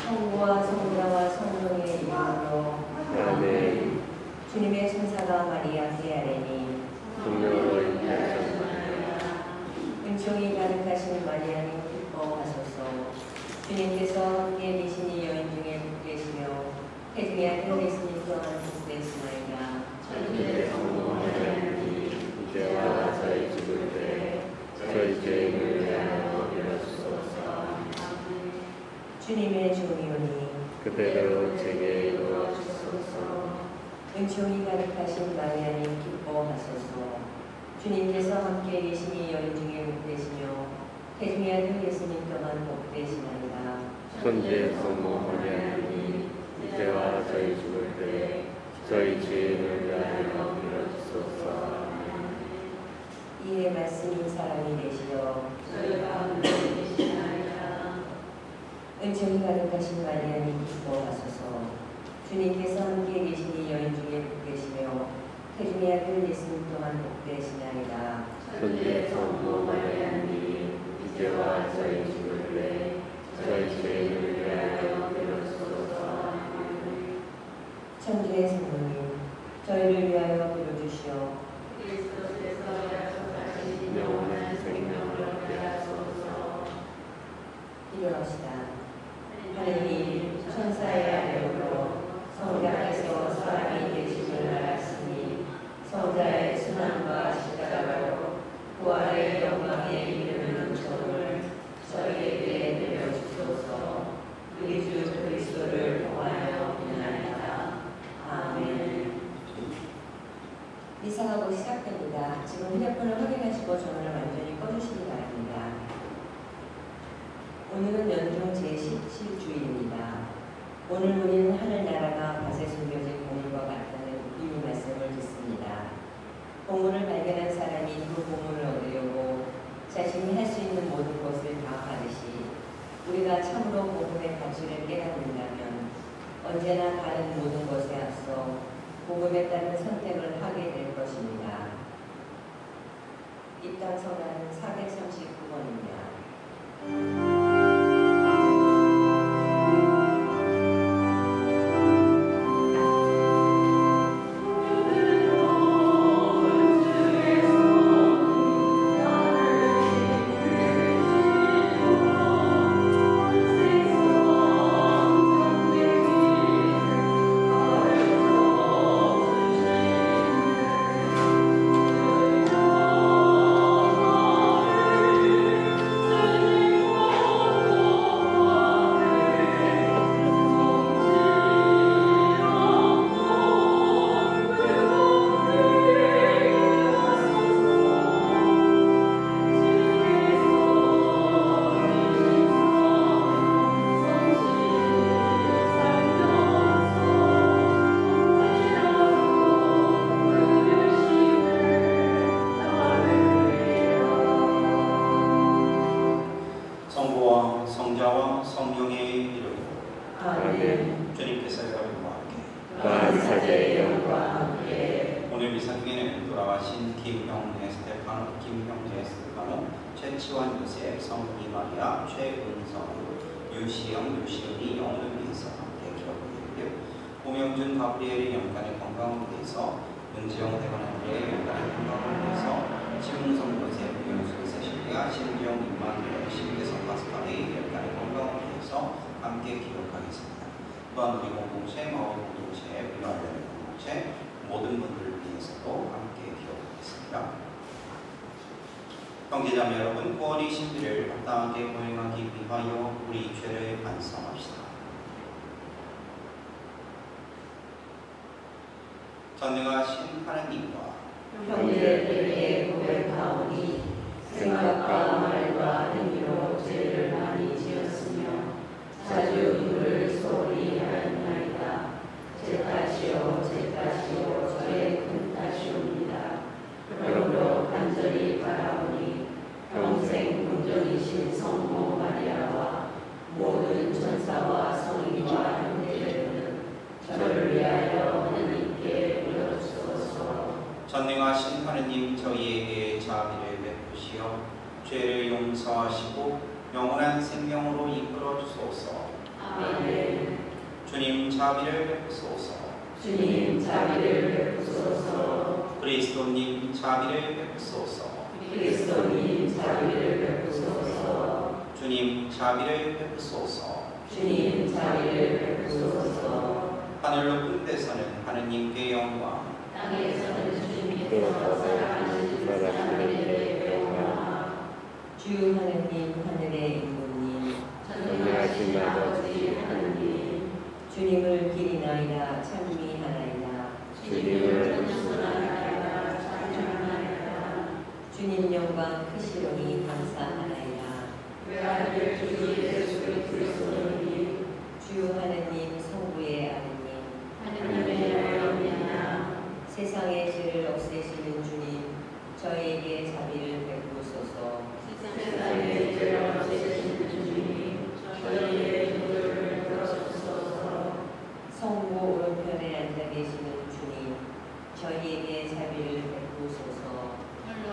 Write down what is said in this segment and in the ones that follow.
성부와 성자와 성령의 이름으로 아멘. 주님의 천사가 마리아 귀하래니 동료로 인하여 은총이 가득하신 마리아님 기뻐하소서. 주님께서 함께 계시니 여인 중에 복되시며 태중의 아들 예수님 또한 복되시나이다. 천주의 성모 마리아님 이제와 저희 죽을 때 저희 죄인을 위하여 빌어주소서. 주님의 종이오니 그대로 제게 이루어주소서. 은총이 가득하신 마리아님 기뻐하소서. 주님께서 함께 계시니 여인 중에 복되시며 태중의 아들 예수님 또한 복되시나이다. 천주의 성모 마리아님 이제와 저희 죽을 때 저희 죄인을 위하여 빌어주소서. 이에 말씀인 사람이 되시어 저희 가운데 계시나이다. 은총이 가득하신 마리아님 기뻐하소서. 주님께서 함께 계시니 여인 중에 복되시며 태중의 아들 예수님 또한 복되시나이다. 천주의 성모 마리아님 이제와 저희 죽을 때 저희 죄인을 위하여 빌어주소서. 천주의 성모님 저희를 위하여 빌어주시오. 그리스도께서 약속하신 영원한 생명을 얻게 하소서. 기도합시다. 하느님 천사의 아뢰로 성자께서 사람이 되심을 알았으니 성자의 순환과 십자가로 부활의 영광에 이르는 은총을 저희에게 내려주소서. 우리 주 그리스도를 통하여 비나이다. 아멘. 미사하고 시작됩니다. 지금 휴대폰을 확인하시고 전원을 완전히 꺼주시기 바랍니다. 오늘은 연중 제17주일입니다. 오늘 우리는 하늘나라가 밭에 숨겨진 보물과 같다는 이 말씀을 듣습니다. 보물을 발견한 사람이 그 보물을 얻으려고 자신이 할 수 있는 모든 것을 다 하듯이 우리가 참으로 복음의 가치를 깨닫는다면 언제나 다른 모든 것에 앞서 복음에 따른 선택을 하게 될 것입니다. 입당 성화는 439번입니다. 성부와 성자와 성령의 이름으로 아멘. 주님께서 여러분과 함께 만사제의 영과 함께 오늘 미사 중에는 돌아가신 김형재 스테파노, 최치환 요셉, 성훈이 마리아, 최은성, 유시영, 유시은이 영혼을 위해서 함께 기억드리고요. 오명준 가브리엘의 영간의 건강을 위해서 문지영 대관한의 영간의 건강을 위해서 심웅성 요셉, 유영수 세실리아, 신지영 임마누엘, 신대성 파스칼의 영간의 건강을 위해서 함께 기억하겠습니다. 또한 우리 공동체, 마을 공동체, 민화대회 공동체 모든 분들을 위해서도 함께 기억하겠습니다. 형제자매 여러분, 구원의 신비를 마땅하게 보행하기 위하여 우리 죄를 반성합시다. 전능하신 하나님과 형제들에게 고백하오니 생각과 말과 행위로 죄를 많이 지었으며 자주 누를 소홀히 하였나이다. 제 탓이요 저의 큰 탓이옵니다. 그러므로 간절히 바라오니 평생 긍정이신 성모 마리아와 모든 천사와 성인과 형제들은 저를 위하여 하느님께 빌어주소서. 전능하신 하느님, 저희에게 자비를 베푸시어 죄를 용서하시고 영원한 생명으로 이끌어 주소서. 아멘. 주님 자비를 베푸소서. 주님 자비를 베푸소서. 그리스도님 자비를 베푸소서. 그리스도님 자비를 베푸소서. 주님 자비를 베푸소서. 주님 자비를 베푸소서. 하늘 높은 데서는 하느님께 영광, 땅에서는 주님께서 사랑하는 하나님의 영광. 주 하느님 하늘의 임금님 전능하신 아버지 하느님, 주님을 기리나이다 찬미하나이다. 주님을 찬양하나이다. 찬양하나이다. 주님 영광 크시오니 감사하나이다. 외아들 주 예수 그리스도님, 주 하느님 성부의 아드님 하느님의 영이나 세상의 죄를 없애시는 주님 저희에게 자비를 베푸소서. 세상의 죄를 없애시는 주님, 저희의 기도를 들어주소서. 성부 오른편에 앉아 계시는 주님 저희에게 자비를 베푸소서.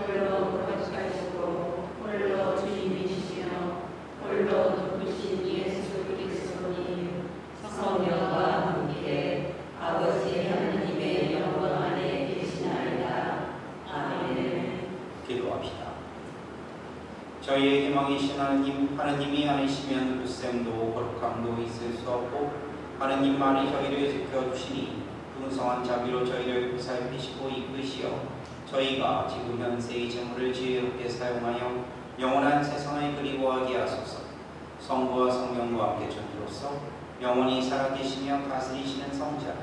홀로 거룩하시고 홀로 주님이시며 홀로 누구신 예수 그리스도님, 성령과 함께 아버지 하느님의 영광 안에 계시나이다. 아멘. 기도합시다. 저희의 희망이신 하느님, 하느님이 아니시면 불sem도 거룩함도 있을 수 없고 하느님만이 저희를 지켜주시니 풍성한 자비로 저희를 보살피시고 이끄시어 저희가 지금 현세의 재물을 지혜롭게 사용하여 영원한 세상을 그리워하게 하소서. 성부와 성령과 함께 전주로서 영원히 살아계시며 다스리시는 성자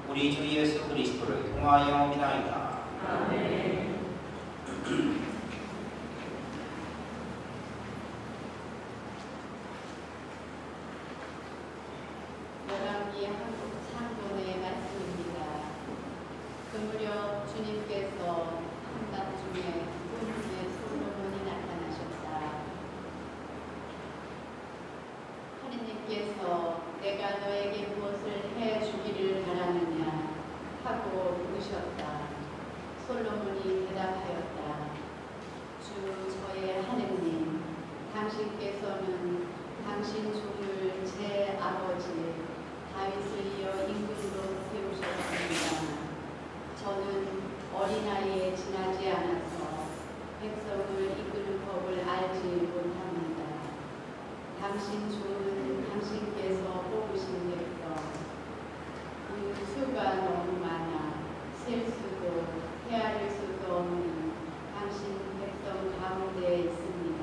우리 주 예수 그리스도를 통하여 믿나이다. 아멘. 열왕기 한국 상본의 말씀입니다. 그 무렵 주님께서 한밤중에 꿈에 솔로몬이 나타나셨다. 하느님께서 내가 너에게 무엇을 해주기를 바라느냐 하고 물으셨다. 솔로몬이 대답하였다. 주 저의 하느님, 당신께서는 당신 종을 제 아버지 다윗을 이어 임금으로 세우셨습니다. 저는 어린아이에 지나지 않아서 백성을 이끄는 법을 알지 못합니다. 당신 종은 당신께서 뽑으신 백성, 그 수가 너무 많아 셀 수도 헤아릴 수도 없는 당신 백성 가운데 있습니다.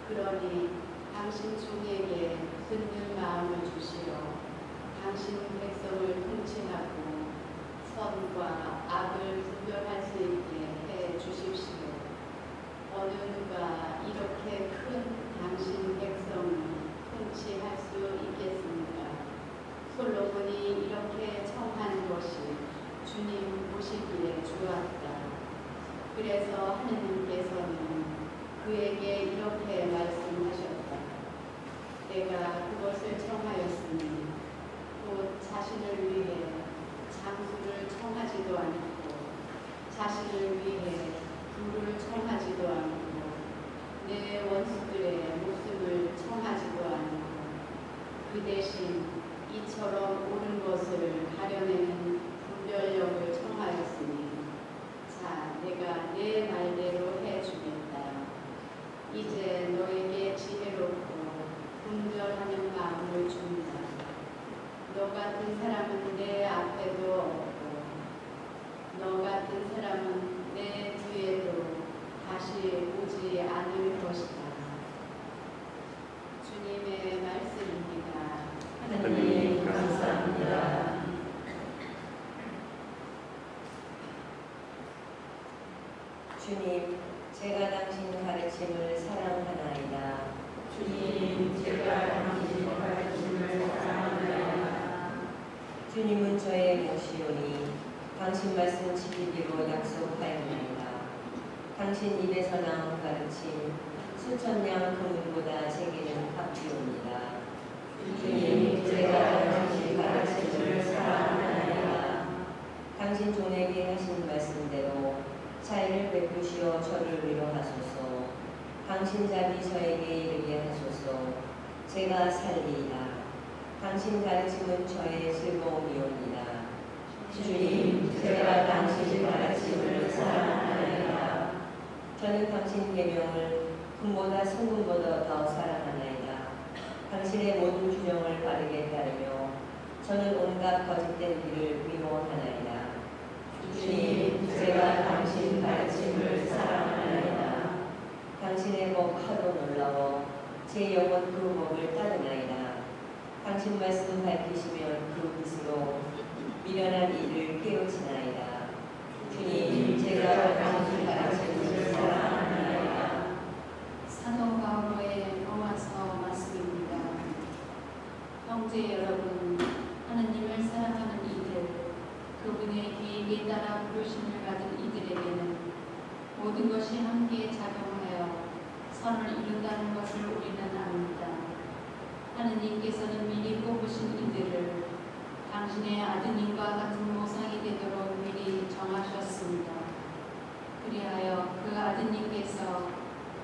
그러니 당신 종에게 듣는 마음을 주시어 당신 백성을 통치하고 선과 악을 분별할 수 있게 해 주십시오. 어느 누가 이렇게 큰 당신 백성을 통치할 수 있겠습니까? 솔로몬이 이렇게 청한 것이 주님 보시기에 좋았다. 그래서 하느님께서는 그에게 이렇게 말씀하셨다. 내가 그것을 청하였으니 곧 자신을 위해 장수를 청하지도 않고 자신을 위해 부를 청하지도 않고 내 원수들의 목숨을 청하지도 않고 그 대신 이처럼 옳은 것을 가려내는 분별력을 청하였으니 자, 내가 내 말대로 해주겠다. 이제 너에게 지혜롭고 분별하는 마음을 준다. 너 같은 사람은 내 앞에도 없고 너 같은 사람은 내 뒤에도 다시 오지 않을 것이다. 주님의 말씀입니다. 하느님 감사합니다. 주님 제가 당신 가르침을 사랑하나이다. 주님, 제가 당신 가르침을 사랑하나이다. 주님은 저의 몫이오니 당신 말씀 지키기로 약속하였나이다. 당신 입에서 나온 가르침 수천 양 금은보다 제게는 값비옵니다. 주님, 제가 당신 가르침을 사랑하나이다. 당신 종에게 하신 말씀대로 자애를 베푸시어 저를 위로하소서. 당신 자비 저에게 이르게 하소서. 제가 살리이다. 당신 가르침은 저의 즐거움이옵니다. 주님, 제가 당신 가르침을 사랑하나이다. 저는 당신 계명을 금보다 성금보다 더 사랑하나이다. 당신의 모든 규정을 바르게 따르며 저는 온갖 거짓된 길을 미워하나이다. 주님, 제가 당신 가르침을 사랑하나이다. 당신의 법 하도 놀라워 제 영혼 그 법을 따르나이다. 당신 말씀 밝히시면 그 빛으로 미련한 이를 깨우치나이다. 주님, 제가 당신 가르침을 사랑하나이다. 사도 바울의 로마서 말씀입니다. 형제 여러분, 하느님을 사랑하는 이들, 그분의 계획에 따라 부르심을 받은 이들에게는 모든 것이 함께 작용하여 선을 이룬다는 것을 우리는 압니다. 하느님께서는 미리 뽑으신 이들을 당신의 아드님과 같은 모상이 되도록 미리 정하셨습니다. 그리하여 그 아드님께서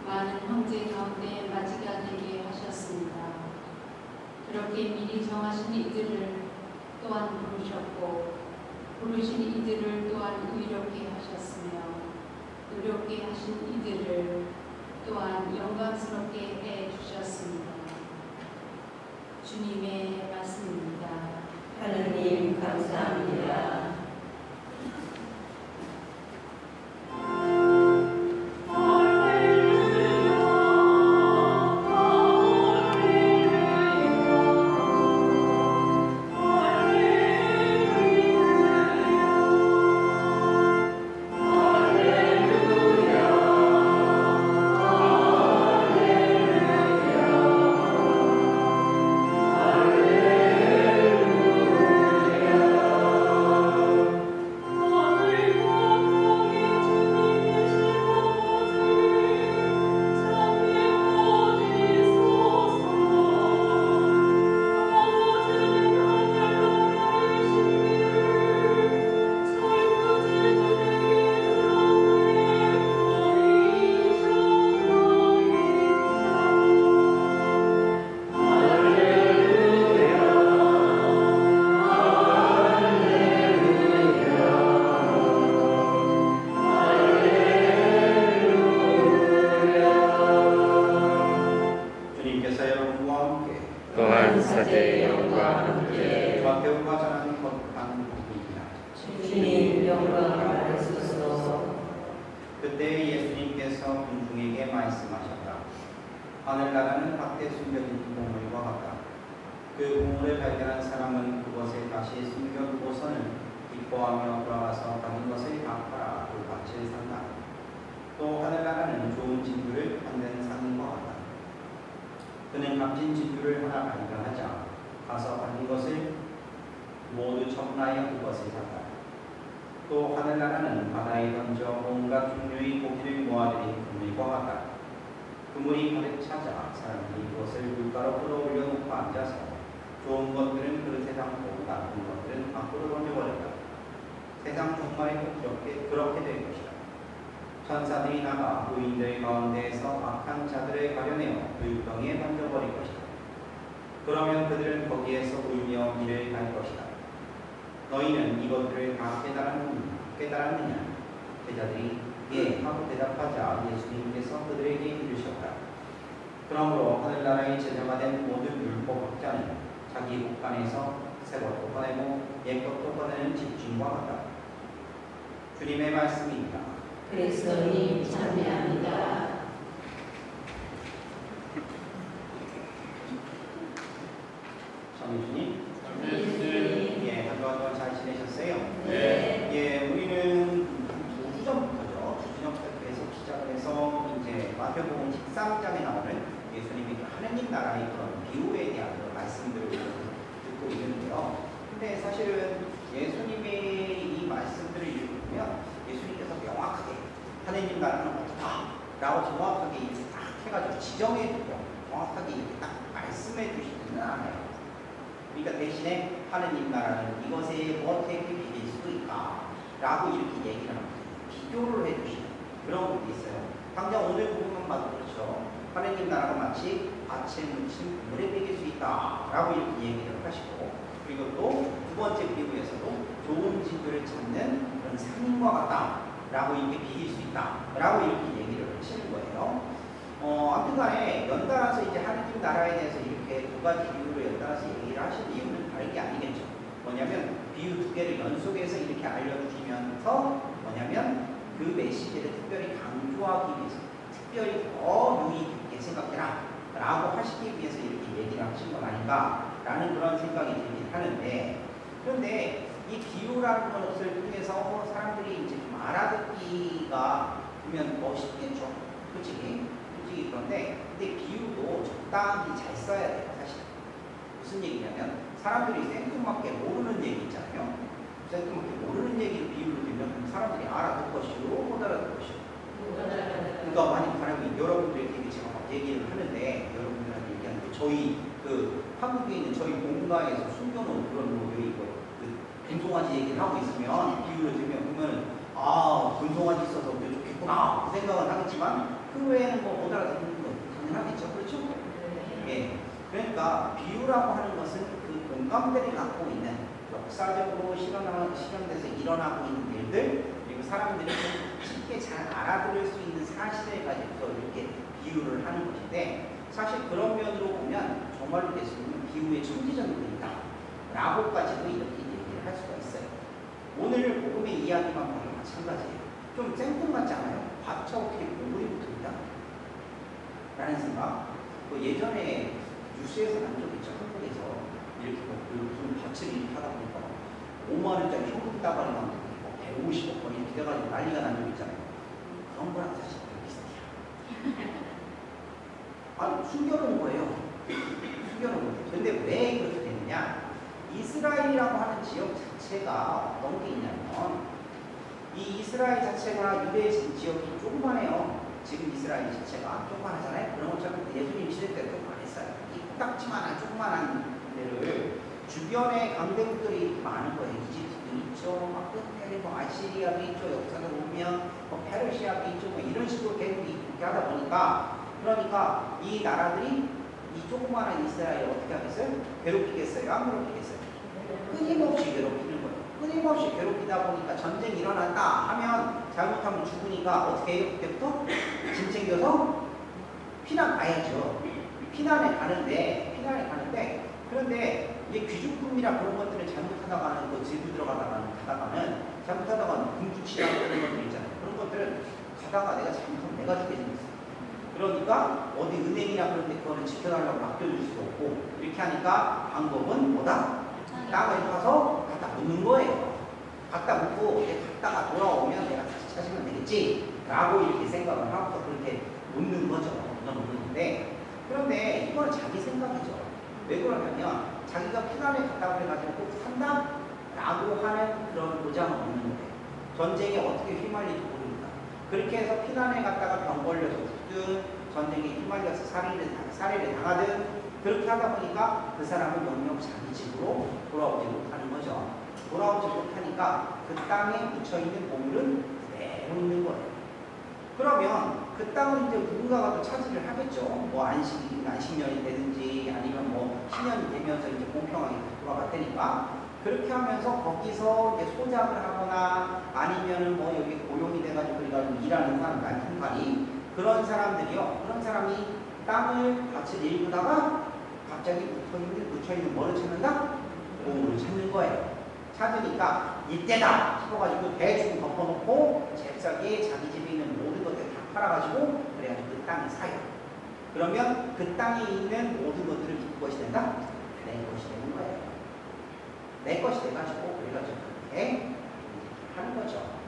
많은 형제 가운데 맞이가 되게 하셨습니다. 그렇게 미리 정하신 이들을 또한 부르셨고 부르신 이들을 또한 의롭게 하셨으며 의롭게 하신 이들을 또한 영광스럽게 해주셨습니다. 주님의 말씀입니다. 하느님 감사합니다. 또한 사제의 영과 함께 마태오가 전하는 거룩한 복음입니다. 주님 영광 받으소서. 그때 예수님께서 군중에게 말씀하셨다. 하늘나라는 밖에 숨겨진 보물과 같다. 그 보물을 발견한 사람은 그것을 다시 숨겨두고서는 기뻐하며 돌아가서 가진 것을 다 팔아 그 값을 산다. 또 하늘나라는 좋은 진주를 판는 상인과 같다. 그는 값진 진주를 하나 발견하자 가서 팔린 것을 모두 처분하여 그것을 샀다. 또 하늘나라는 바다에 던져 온갖 종류의 고기를 모아들인 그물과 같다. 그물이 가득 차자 사람들이 그것을 물가로 끌어올려 놓고 앉아서 좋은 것들은 그릇에 담고 나쁜 것들은 밖으로 던져버렸다. 세상 정말 그렇게 될 것이다. 천사들이 나가 의인들 가운데에서 악한 자들을 가려내어 불덩이에 던져버릴 것이다. 그러면 그들은 거기에서 울며 길을 갈 것이다. 너희는 이것들을 다 깨달았느냐? 제자들이 예 하고 대답하자 예수님께서 그들에게 이르셨다. 그러므로 하늘나라의 제자가 된 모든 율법학자는 자기 옷간에서 새 것도 꺼내고 옛 것도 꺼내는 집주인과 같다. 주님의 말씀입니다. 그리스도님 찬미합니다. 정유주님, 예수님. 한 주간 동안 잘 지내셨어요? 네. 예, 우리는 2주 전부터죠. 2주 전부터 계속 시작을 해서 이제 마태복음 13장에 나오는 예수님의 하느님 나라의 그런 비유에 대한 그런 말씀들을 듣고 있는데요. 근데 사실은 예수님의 이 말씀들을 읽으면 예수님께서 명확하게 하느님 나라는 어떠다 라고 정확하게 이렇게 딱 해가지고 지정해주고 정확하게 이렇게 딱 말씀해 주시지는 않아요. 그러니까 대신에 하느님 나라는 이것에 어떻게 비길 수도 있다 라고 이렇게 얘기를 합니다. 비교를 해주시는 그런 부분이 있어요. 당장 오늘 부분만 봐도 그렇죠. 하느님 나라가 마치 밭에 묻힌 물에 먹일 수 있다라고 이렇게 얘기를 하시고, 그리고 또 두 번째 비유에서도 좋은 집을 찾는 그런 상인과 같다라고 이렇게 비길 수 있다라고 이렇게 얘기를 하시는 거예요. 아무튼간에 연달아서 이제 하느님 나라에 대해서 이렇게 두 가지 비유로 연달아서 얘기를 하시는 이유는 다른 게 아니겠죠. 뭐냐면 비유 두 개를 연속해서 이렇게 알려주시면서 뭐냐면 그 메시지를 특별히 강조하기 위해서, 특별히 더 유의 깊게 생각해라 라고 하시기 위해서 이렇게 얘기를 하신 건 아닌가 라는 그런 생각이 들긴 하는데, 그런데 이 비유라는 것을 통해서 사람들이 이제 좀 알아듣기가 보면 더 쉽겠죠. 솔직히 그런데 근데 비유도 적당히 잘 써야 돼요. 사실 무슨 얘기냐면 사람들이 생뚱맞게 모르는 얘기 있잖아요. 생뚱맞게 모르는 얘기를 비유로 들면 사람들이 알아듣을 것이요 못 알아듣을 것이요. 그러니까 만약 사람이 여러분들에게 제가 막 얘기를 하는데 여러분들한테 얘기하는데 저희 그 한국에 있는 저희 본가에서 숨겨놓은 그런 뭐 여기 금송아지 얘기를 하고 있으면 비유를 들면 보면 금송아지 있어서 좋겠구나 그 생각은 하겠지만 그 외에는 뭐 못 알아듣는 건 당연하겠죠. 그렇죠? 예. 그러니까 비유라고 하는 것은 그 공감대를 갖고 있는 역사적으로 실현돼서 일어나고 있는 일들, 그리고 사람들이 좀 쉽게 잘 알아들을 수 있는 사실을 가지고 이렇게 비유를 하는 것인데, 사실 그런 면으로 보면 정말로 예수님은 비유의 천지적인 분이다 라고까지도 이렇게 얘기를 할 수가 있어요. 오늘 복음의 이야기만 봐도 마찬가지예요. 좀 생뚱맞지 않아요? 밭에 어떻게 보물이 붙어있다? 라는 생각. 예전에 뉴스에서 난 적 있죠. 한국에서 이렇게 무슨 밭을 이렇게 하다 보니까 5만원짜리 현금 따발이 나오고 150억 원 이렇게 돼가지고 난리가 난 적 있잖아요. 그런 거랑 사실 비슷해요. 아니, 숨겨놓은 거예요. 숨겨놓은 거예요. 근데 왜 그렇게 됐느냐? 이스라엘이라고 하는 지역 자체가 어떤 게 있냐면, 이 이스라엘 자체가 유대 지역이 조그만해요. 지금 이스라엘 자체가 조그만하잖아요. 그런 것처럼 예수님 시대 때도 조그만했어요. 이 코딱지만한 조그만한 데를 주변에 강대국들이 많은 거예요. 이집트도 있죠, 막 끝에 뭐 아시리아도 있죠, 역사를 보면 뭐 페르시아도 있죠, 뭐 이런 식으로 계속 이렇게 하다 보니까, 그러니까 이 나라들이 이 조그마한 이스라엘을 어떻게 하겠어요? 괴롭히겠어요? 안 괴롭히겠어요? 끊임없이 괴롭히는 거예요. 끊임없이 괴롭히다 보니까 전쟁이 일어났다 하면 잘못하면 죽으니까 어떻게 해요? 그때부터 짐 챙겨서 피난 가야죠. 피난에 가는데 그런데 이게 귀중품이나 그런 것들을 잘못하다가는 그 집을 가다가는 잘못하다가는 궁주치라고 그런 것들 있잖아요. 그런 것들은 가다가 내가 잘못하면 내가 죽게 생겼어요. 그러니까 어디 은행이나 그런 데 그거는 지켜달라고 맡겨줄 수도 없고, 이렇게 하니까 방법은 뭐다? 땅을 파서 갖다 묻는 거예요. 갖다 묻고 갔다가 돌아오면 내가 다시 찾으면 되겠지 라고 이렇게 생각을 하고서 그렇게 묻는 거죠. 묻는데, 그런데 이건 자기 생각이죠. 왜 그러냐면 자기가 피난에 갔다고 해가지고 꼭 산다? 라고 하는 그런 보장은 없는 거예요. 전쟁에 어떻게 휘말릴지 모릅니다. 그렇게 해서 피난에 갔다가 병 걸려서 죽든 전쟁에 휘말려서 살해를 당하든 그렇게 하다 보니까 그 사람은 영영 자기 집으로 돌아오지 못하는 거죠. 돌아오지 못하니까 그 땅에 묻혀있는 보물은 그대로 있는 거예요. 그러면 그 땅을 이제 누군가가 또 차지를 하겠죠. 뭐 안식년이 되든지 아니면 뭐 10년이 되면서 이제 공평하게 돌아갔다니까. 그렇게 하면서 거기서 이제 소작을 하거나 아니면은 뭐 여기 고용이 돼가지고 그래가지고 일하는 사람, 난통파리 그런 사람들이요. 그런 사람이 땅을 밭을 일구다가 갑자기 묻혀있는 뭐를 찾는다? 보물을 찾는 거예요. 찾으니까 이때다 싶어가지고 대충 덮어놓고 잽싸게 자기 집에 있는 모든 것들 다 팔아가지고 그래가지고 그 땅을 사요. 그러면 그 땅에 있는 모든 것들을 누구 것이 된다? 내 것이 되는 거예요. 내 것이 돼가지고 그래가지고 그렇게 하는 거죠.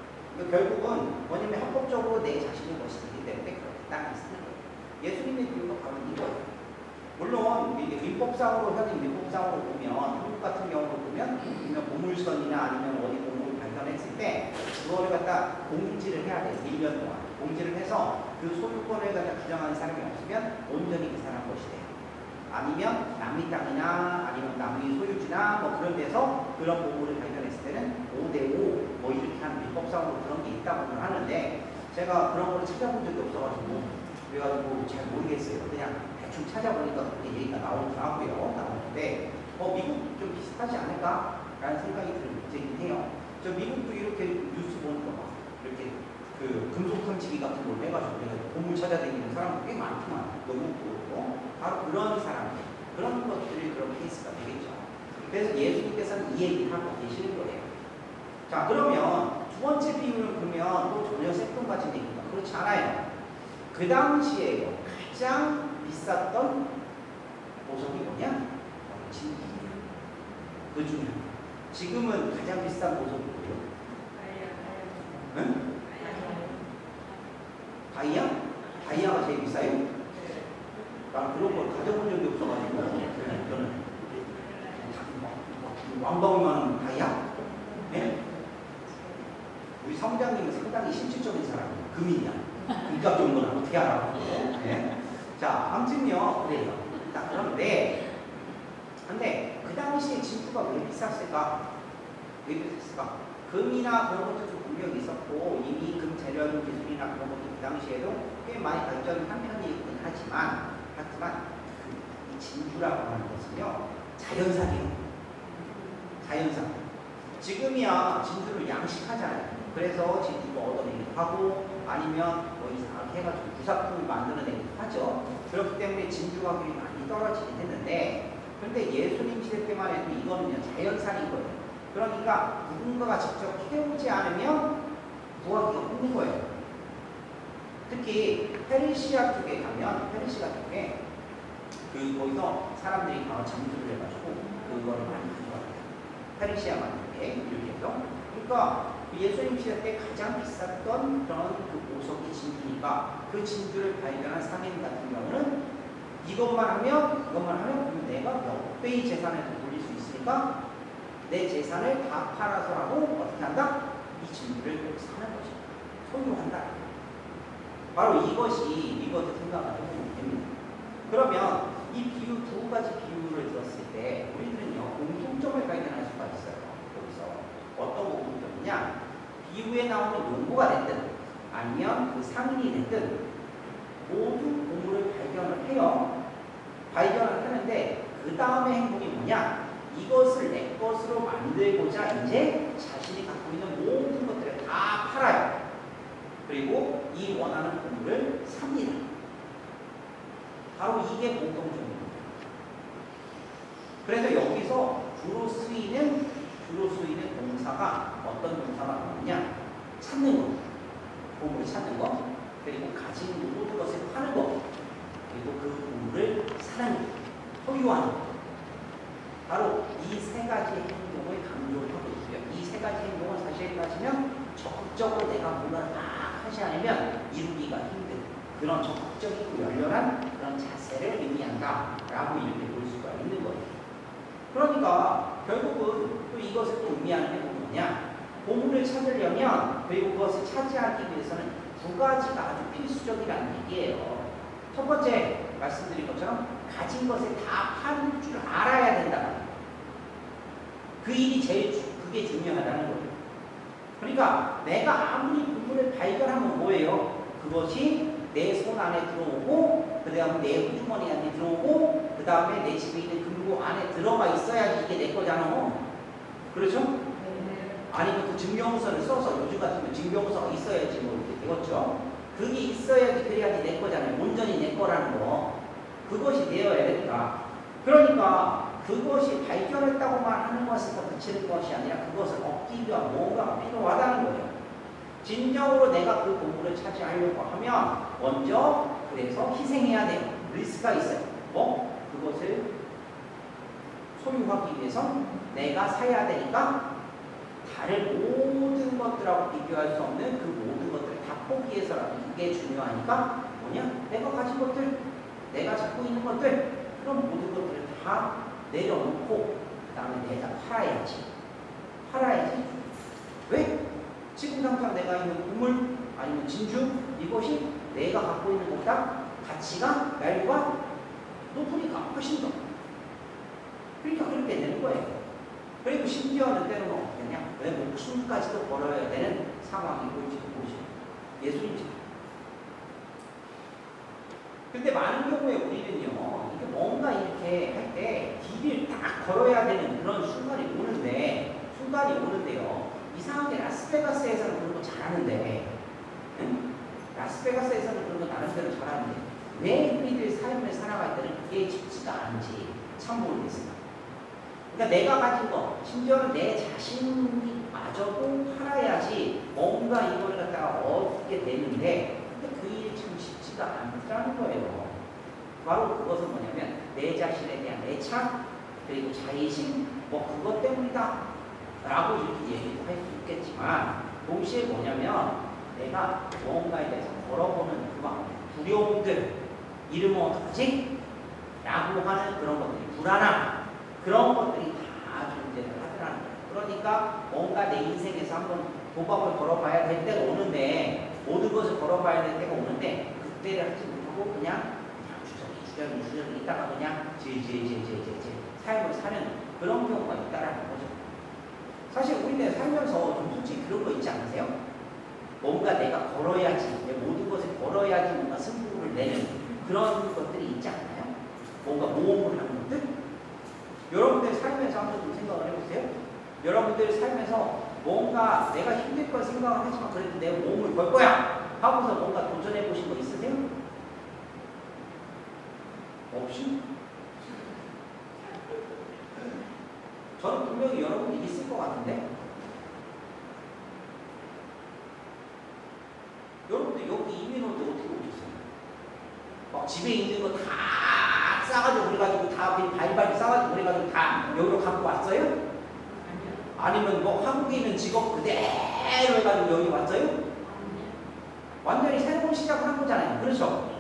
결국은 뭐냐면 합법적으로 내 자신의 것이 되기 때문에 그렇게 땅을 쓰는 거예요. 예수님의 비유가 바로 이거예요. 물론 이게 민법상으로 현재 민법상으로 보면 한국 같은 경우로 보면 보물선이나 아니면 어디 보물을 발견했을 때 그거를 갖다 공지를 해야 돼요. 1년 동안 공지를 해서 그 소유권을 갖다 주장하는 사람이 없으면 온전히 그 사람 것이 돼요. 아니면 남의 땅이나 아니면 남의 소유지나 뭐 그런 데서 그런 보물을 발견했을 때는 5대5 뭐 이렇게 하는 민법상으로 그런 게 있다고 하는데 제가 그런 거를 찾아본 적이 없어가지고 그래가지고 잘 모르겠어요. 그냥 대충 찾아보니까 그렇게 얘기가 나오는데 미국 좀 비슷하지 않을까라는 생각이 들긴 해요. 저 미국도 이렇게 뉴스 보니까 막 이렇게 그 금속 탐지기 같은 걸 해가지고 보물 찾아다니는 사람들 꽤 많구만. 영국도 바로 그런 사람들, 그런 것들이 그런 케이스가 되겠죠. 그래서 예수님께서는 이 얘기를 하고 계시는 거예요. 자, 그러면 두 번째 비유는 보면 또 전혀 생뚱맞은 얘기입니다. 그렇지 않아요. 그 당시에 가장 비쌌던 보석이 뭐냐? 진주예요. 그 중에 지금은 가장 비싼 보석이 뭐예요? 응? 다이아? 다이아가 제일 비싸요? 난 그런 걸 가져본 적이 없어가지고 저는 왕방울만 다이아? 네? 우리 사무장님은 상당히 실질적인 사람이에요. 금이냐? 금값 정도는 어떻게 알아? 네? 자, 아무튼요, 그래요. 자, 그런데 그 당시에 진주가 왜 비쌌을까? 왜 비쌌을까? 금이나 그런 것도 좀 분명히 있었고, 이미 금 재련 기술이나 그런 것도 그 당시에도 꽤 많이 발전한 편이긴 하지만 이 진주라고 하는 것은요, 자연산이에요. 자연산. 지금이야 진주를 양식하잖아요. 그래서 진주를 얻어내기도 하고, 아니면 뭐 이상하게 해가지고 부사품을 만들어내기도 하죠. 그렇기 때문에 진주 가격이 많이 떨어지긴 했는데, 그런데 예수님 시대 때만 해도 이거는요, 자연산인 거예요. 그러니까 누군가가 직접 해오지 않으면 구하기가 힘든 거예요. 특히 페르시아 쪽에 가면, 페르시아 쪽에 거기서 사람들이 가서 장수를 해가지고 그거를 많이 가져와요. 페르시아 만들게 이렇게 해서. 그러니까 예수님 시대 때 가장 비쌌던 그런 그 보석이 진주니까 그 진주를 발견한 상인 같은 경우는 이것만 하면 그러면 내가 몇 배의 재산을 돌릴 수 있으니까 내 재산을 다 팔아서라도 어떻게 한다? 이 진주를 사는 거죠. 소유한다. 바로 이것을 생각하면 됩니다. 그러면 이 비유, 두 가지 비유를 들었을 때 우리들은요, 공통점을 발견할 수가 있어요. 여기서 어떤 공통점이냐? 비유에 나오는 용고가 됐든 아니면 그 상인이 됐든 모두 보물을 발견을 해요. 발견을 하는데 그 다음에 행동이 뭐냐? 이것을 내 것으로 만들고자 이제 자신이 갖고 있는 모든 것들을 다 팔아요. 그리고 이 원하는 보물을 삽니다. 바로 이게 공통점입니다. 그래서 여기서 주로 쓰이는 동사가 어떤 동사가 나오느냐? 찾는 것, 보물을 찾는 것, 그리고 가진 모든 것을 파는 것, 그리고 그 보물을 사는 것, 소유하는 것. 바로 이 세 가지 행동을 강조를 하고 있고요. 이 세 가지 행동은 사실 따지면 적극적으로 내가 뭔가를 막 하지 않으면 이루기가 힘든 그런 적극적이고 열렬한 그런 자세를 의미한다라고 이렇게 볼 수가 있는 거예요. 그러니까 결국은 또 이것을 또 의미하는 게 뭐냐? 보물을 찾으려면 그리고 그것을 차지하기 위해서는 두 가지가 아주 필수적이라는 얘기예요. 첫 번째 말씀드린 것처럼 가진 것을 다 파는 줄 알아야 된다. 그 일이 그게 중요하다는 거예요. 그러니까 내가 아무리 보물을 발견하면 뭐예요? 그것이 내 손 안에 들어오고, 그 다음에 내 호주머니 안에 들어오고, 그 다음에 내 집에 있는 금고 안에 들어가 있어야지 이게 내 거잖아. 그렇죠? 아니면 그 증명서를 써서 요즘 같으면 증명서가 있어야지 뭐 이렇게 되겠죠? 그게 있어야지 그래야지 내 거잖아요. 온전히 내 거라는 거. 그것이 되어야 되니까. 그러니까 그것이 발견했다고만 하는 것에서 그치는 것이 아니라 그것을 얻기 위한 뭔가가 필요하다는 거예요. 진정으로 내가 그 보물을 차지하려고 하면 먼저 그래서 희생해야 돼요. 리스크가 있어요. 그것을 소유하기 위해서 내가 사야 되니까 다른 모든 것들하고 비교할 수 없는 그 모든 것들을 다 포기해서라도 이게 중요하니까 뭐냐? 내가 가진 것들, 내가 갖고 있는 것들, 그런 모든 것들을 다 내려놓고 그 다음에 내가 팔아야지. 왜? 지금 당장 내가 있는 보물 아니면 진주 이것이 내가 갖고 있는 것보다 가치가 밸류가 높으니까 훨씬 더. 그러니까 그렇게 되는 거예요. 그리고 심지어는 때로는 어떻게 되냐? 왜 목숨까지도 걸어야 되는 상황이 볼지도 보시고 예수님처럼. 근데 많은 경우에 우리는요, 이게 뭔가 이렇게 할 때 길을 딱 걸어야 되는 그런 순간이 오는데요. 이상하게 라스베가스에서는 그런 거 잘하는데, 응? 라스베가스에서는 그런 거 나름대로 잘하는데, 왜 우리들 삶을 살아갈 때는 그게 쉽지가 않은지 참 모르겠습니다. 그러니까 내가 가진 거, 심지어는 내 자신이 마저도 팔아야지 뭔가 이걸 갖다가 얻게 되는데, 근데 그 일이 참 쉽지가 않다는 거예요. 바로 그것은 뭐냐면 내 자신에 대한 애착, 그리고 자의심, 뭐 그것 때문이다 라고 이렇게 얘기도 할 수 있겠지만, 동시에 뭐냐면 내가 뭔가에 대해서 걸어보는 그 두려움들, 이러면 어떡하지? 라고 하는 그런 것들이, 불안함, 그런 것들이 다 존재를 하더라는 거예요. 그러니까 뭔가 내 인생에서 한번 도박을 걸어봐야 될 때가 오는데, 모든 것을 걸어봐야 될 때가 오는데, 그때를 하지 못하고 그냥 주저리 있다가 그냥 삶을 사는 그런 경우가 있다라는 거죠. 사실 우리는 살면서 좀 솔직히 그런 거 있지 않으세요? 뭔가 내가 걸어야지, 내 모든 것을 걸어야지 뭔가 승부를 내는 그런 것들이 있지 않나요? 뭔가 모험을 하는 것들? 여러분들 살면서 한번 좀 생각을 해보세요. 여러분들 살면서 뭔가 내가 힘들 걸 생각을 하지만 그래도 내 몸을 걸 거야 하고서 뭔가 도전해 보신 거 있으세요? 없이? 저는 분명히 여러분이 있을 것 같은데, 여러분들 여기 이민호들 어떻게 오셨어요? 막 집에 있는 거 다 싸가지고 그래가지고 다 바리바리 싸가지고 그래가지고 다 여기로 갖고 왔어요? 아니면 뭐 한국에 있는 직업 그대로 해가지고 여기 왔어요? 완전히 새로운 시작을 한 거잖아요. 그렇죠?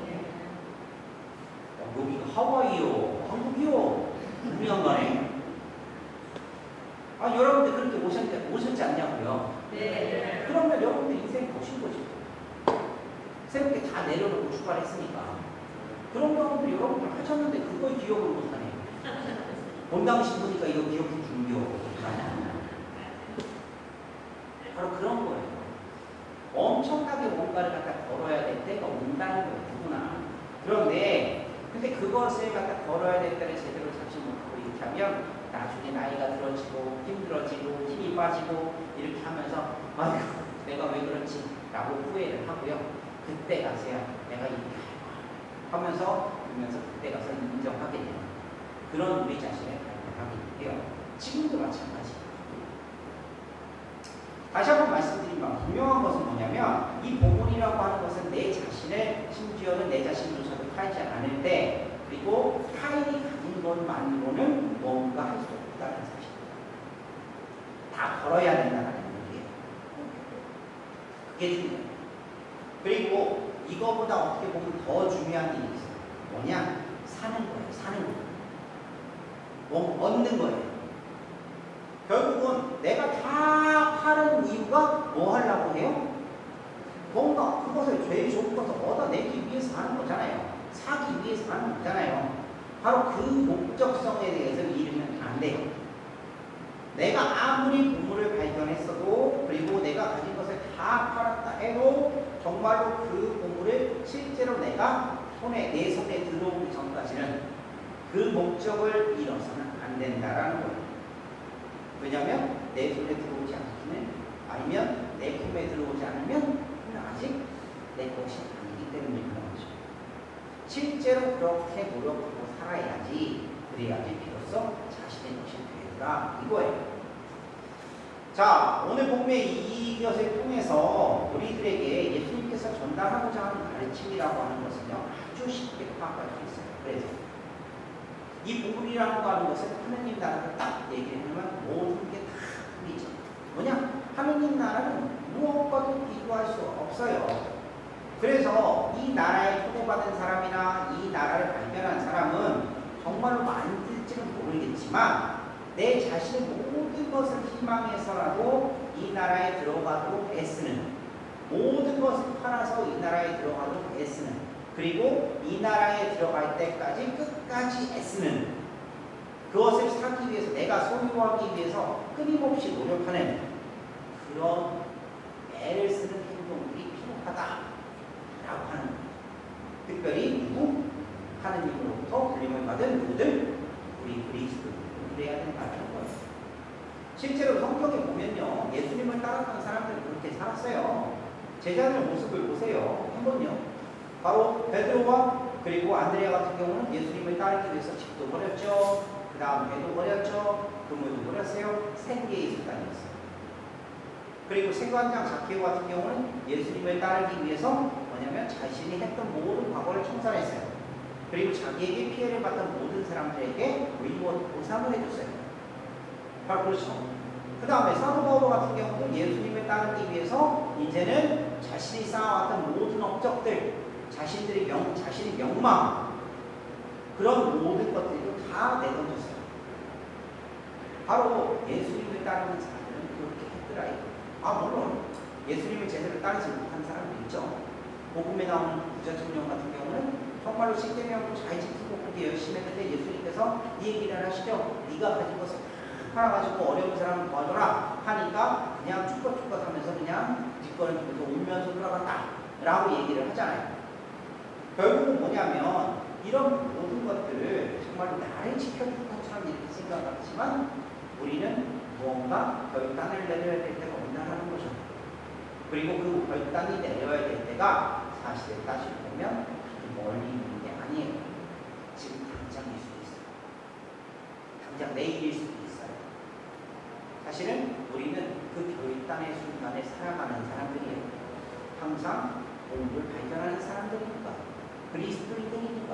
여기가 하와이요, 한국이요, 우리한 가네. 아, 여러분들 그렇게 오셨지 않냐고요? 네. 그러면 여러분들 인생 보신 거죠. 새롭게 다 내려놓고 출발했으니까. 그런 경험들 여러분들 하셨는데 그걸 기억을 못하네. 본 당시 보니까 이거 기억해 준비요. 바로 그런 거예요. 엄청나게 뭔가를 갖다 걸어야 될 때가 온다는 거예요. 누구나. 그런데 근데 그것을 갖다 걸어야 될 때를 제대로 잡지 못하고 이렇게 하면 나중에 나이가 들어지고 힘들어지고 힘이 빠지고 이렇게 하면서 아이고 내가 왜 그렇지 라고 후회를 하고요. 그때 가서야 내가 이렇게 하면서 그때 가서 인정하게 되는 그런 우리 자신을 발견하게 돼요. 지금도 마찬가지. 다시 한번 말씀드리면 분명한 것은 뭐냐면 이 복음이라고 하는 것은 내 자신을, 심지어는 내 자신조차도 팔지 않을 때, 그리고 타인이 가진 것만으로는 뭔가 할 수 없다는 사실입니다. 다 걸어야 된다는 얘기예요. 그게 중요해요. 그리고 이거보다 어떻게 보면 더 중요한 일이 있어요. 뭐냐? 사는 거예요. 사는 거. 뭐 얻는 거예요. 결국은 내가 다 파는 이유가 뭐 하려고 해요? 뭔가 그것을 제일 좋은 것을 얻어내기 위해서 하는 거잖아요. 사기 위해서 하는 거잖아요. 바로 그 목적성에 대해서 이르면 안 돼요. 내가 아무리 보물을 발견했어도, 그리고 내가 가진 것을 다 팔았다 해도 정말로 그 보물을 실제로 내가 내 손에 들어오기 전까지는 그 목적을 잃어서는 안 된다라는 거예요. 왜냐하면 내 손에 들어오지 않기는, 아니면 내 품에 들어오지 않으면 아직 내 것이 아니기 때문에 그런 거죠. 실제로 그렇게 노력하고 살아야지, 그래야지 비로소 자신의 것이 되리라 이거예요. 자, 오늘 복음의 이것을 통해서 우리들에게 예수님께서 전달하고자 하는 가르침이라고 하는 것은요, 아주 쉽게 파악할 수 있어요. 그래서 이 복음이라고 하는 것은 하느님 나라를 딱 얘기하면 모든 게 다 풀리죠. 뭐냐? 하느님 나라는 무엇과도 비교할 수 없어요. 그래서 이 나라에 초대받은 사람이나 이 나라를 발견한 사람은 정말로 만들지는 모르겠지만 내 자신의 모든 것을 희망해서라도 이 나라에 들어가도록 애쓰는, 모든 것을 팔아서 이 나라에 들어가도록 애쓰는, 그리고 이 나라에 들어갈 때까지 끝까지 애쓰는, 그것을 사기 위해서, 내가 소유하기 위해서 끊임없이 노력하는 그런 애를 쓰는 행동들이 필요하다라고 하는 거예요. 특별히 누구? 하느님으로부터 불림을 받은 누구들? 우리 그리스도인들이 그래야 된다는 거예요. 실제로 성경에 보면요, 예수님을 따랐던 사람들은 그렇게 살았어요. 제자들 모습을 보세요. 한번요. 바로 베드로와 그리고 안드레아 같은 경우는 예수님을 따르기 위해서 집도 버렸죠. 그 다음 배도 버렸죠. 그물도 버렸어요. 생계의 수단이었어요. 그리고 세관장 자케오 같은 경우는 예수님을 따르기 위해서 뭐냐면 자신이 했던 모든 과거를 청산했어요. 그리고 자기에게 피해를 받던 모든 사람들에게 보상을 해줬어요. 바로 그렇죠. 그 다음에 사도 바울 같은 경우도 예수님을 따르기 위해서 이제는 자신이 쌓아왔던 모든 업적들, 자신의 명망, 그런 모든 것들도 다 내던졌어요. 바로 예수님을 따르는 사람들은 그렇게 했더라. 물론 예수님을 제대로 따르지 못한 사람도 있죠. 복음에 나오는 부자 청년 같은 경우는 정말로 십계명도 잘 지키고 그렇게 열심히 했는데 예수님께서 이 얘기를 하시죠. 네가 가진 것을 팔아가지고 어려운 사람을 도와줘라 하니까 그냥 축껏축껏 하면서 그냥 뒷걸음 주면서 울면서 돌아간다 라고 얘기를 하잖아요. 결국은 뭐냐면 이런 모든 것들을 정말로 나를 지켜줄 것처럼 이렇게 생각하지만 우리는 무언가 결단을 내려야 될 때가 온다는 거죠. 그리고 그 결단이 내려야 될 때가 사실에 따지고 보면 멀리 있는 게 아니에요. 지금 당장일 수도 있어요. 당장 내일일 수도 있어요. 사실은 우리는 그 결단의 순간에 살아가는 사람들이에요. 항상 공부를 발견하는 사람들이니까, 그리스도인들이니까.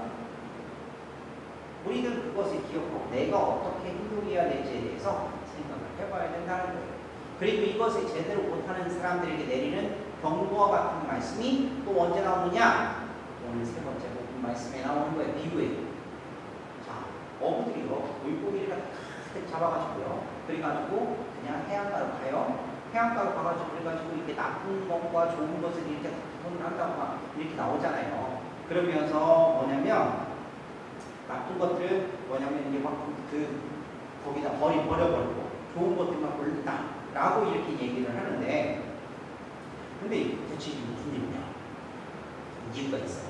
우리는 그것을 기억하고 내가 어떻게 행동해야 될지에 대해서 생각을 해봐야 된다는 거예요. 그리고 이것을 제대로 못하는 사람들에게 내리는 경고와 같은 말씀이 또 언제 나오느냐? 오늘 세 번째 복음 말씀에 나오는 거예요. 비유예요. 자, 어부들이요, 물고기를 가득 잡아가지고요. 그래가지고 그냥 해안가로 가요. 해안가로 가가지고 그래가지고 이렇게 나쁜 것과 좋은 것을 이렇게 구분을 한다고 막 이렇게 나오잖아요. 그러면서 뭐냐면 나쁜 것들은 뭐냐면 이제 막 거기다 버려버리고 좋은 것들만 골른다 라고 이렇게 얘기를 하는데, 근데 대체 이게 무슨 일이냐? 이유가 있어요.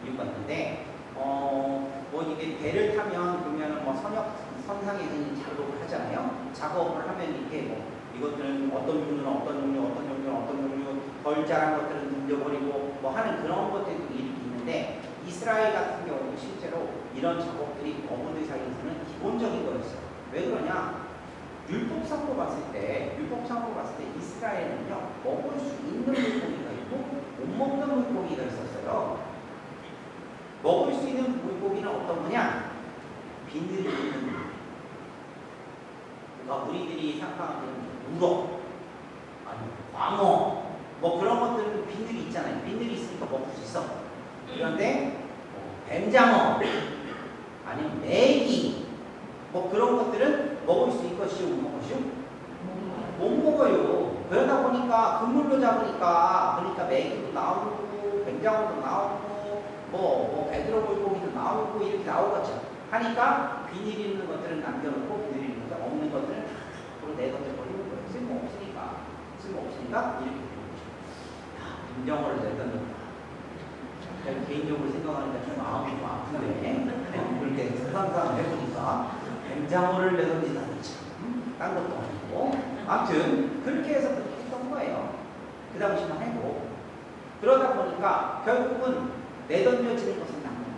이유가 있는데, 뭐 이게 배를 타면 그러면은 뭐 선상에 있는 작업을 하잖아요. 작업을 하면 이렇게 뭐 이것들은 어떤 종류는 어떤 종류, 어떤 종류는 어떤 종류, 덜 자란 것들은 던져버리고 뭐 하는 그런 것들도 이렇게 있는데, 이스라엘 같은 경우는 실제로 이런 작업들이 어부들 사이에서는 기본적인 거였어요. 왜 그러냐? 율법상으로 봤을 때 이스라엘은요, 먹을 수 있는 물고기가 있고 못 먹는 물고기가 있었어요. 먹을 수 있는 물고기는 어떤 거냐? 비늘이 있는 물고기. 그러니까 우리들이 생각하는 우럭, 아니 광어, 뭐 그런 것들은 비늘이 있잖아요. 비늘이 있으니까 먹을 수 있어. 그런데 뱀장어, 아니면 메기, 뭐 그런 것들은 먹을 수 있것이요, 못 먹것이요? 못 먹어요. 그러다 보니까 그물로 잡으니까, 그러니까 메기도 나오고 뱀장어도 나오고 뭐 베드로 물고기도 나오고 이렇게 나오겠죠. 하니까 비닐 있는 것들은 남겨놓고 비닐 있는 것 없는 것들은 다 내던져 버리는 거예요. 쓸모없으니까 이렇게 되는 거죠. 뱀장어를 내던졌다. 개인적으로 생각하니까 좀 마음이 좀 아픈데 그렇게 상상을 해보니까 뱀장어를 내던지다니 참 딴 것도 아니고, 아무튼 그렇게 해서 그렇게 했던 거예요. 그 당시만 해도. 그러다 보니까 결국은 내던져지는 것은 나쁜 거예요.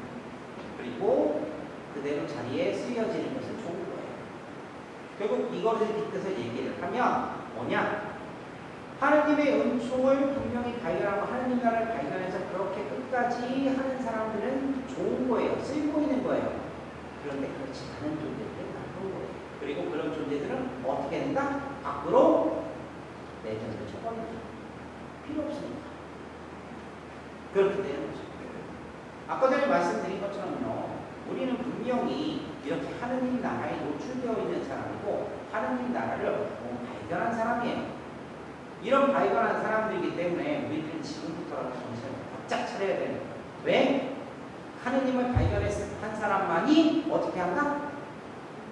그리고 그대로 자리에 쓰여지는 것은 좋은 거예요. 결국 이것을 빗대서 얘기를 하면 뭐냐? 하느님의 은총을 분명히 발견하고 하느님 나라를 발견해서 그렇게 끝까지 하는 사람들은 좋은 거예요. 쓸모 있는 거예요. 그런데 그렇지 않은 존재들은 나쁜 거예요. 그리고 그런 존재들은 어떻게 된다? 밖으로 내던져 쳐버린다. 필요 없으니까. 그렇게 되는 거죠. 아까 전에 말씀드린 것처럼요, 우리는 분명히 이렇게 하느님 나라에 노출되어 있는 사람이고 하느님 나라를 발견한 사람이에요. 이런 발견한 사람들이기 때문에 우리들은 지금부터라도 정신을 바짝 차려야 되는 거예요. 왜? 하느님을 발견한 사람만이 어떻게 한다?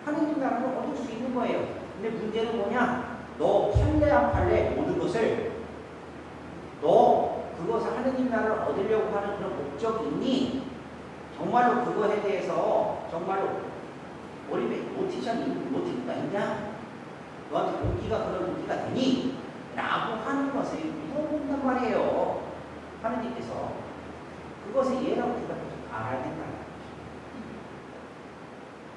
하느님 나라를 얻을 수 있는 거예요. 근데 문제는 뭐냐? 너 팔래 안 팔래 모든 것을 너 그것을 하느님 나라를 얻으려고 하는 그런 목적이 있니? 정말로 그거에 대해서 정말로 모티브가 있냐? 너한테 동기가 그런 동기가 되니? 라고 하는 것을 물어본단 말이에요. 하느님께서 그것의 예라고 우리가 알아야 된다.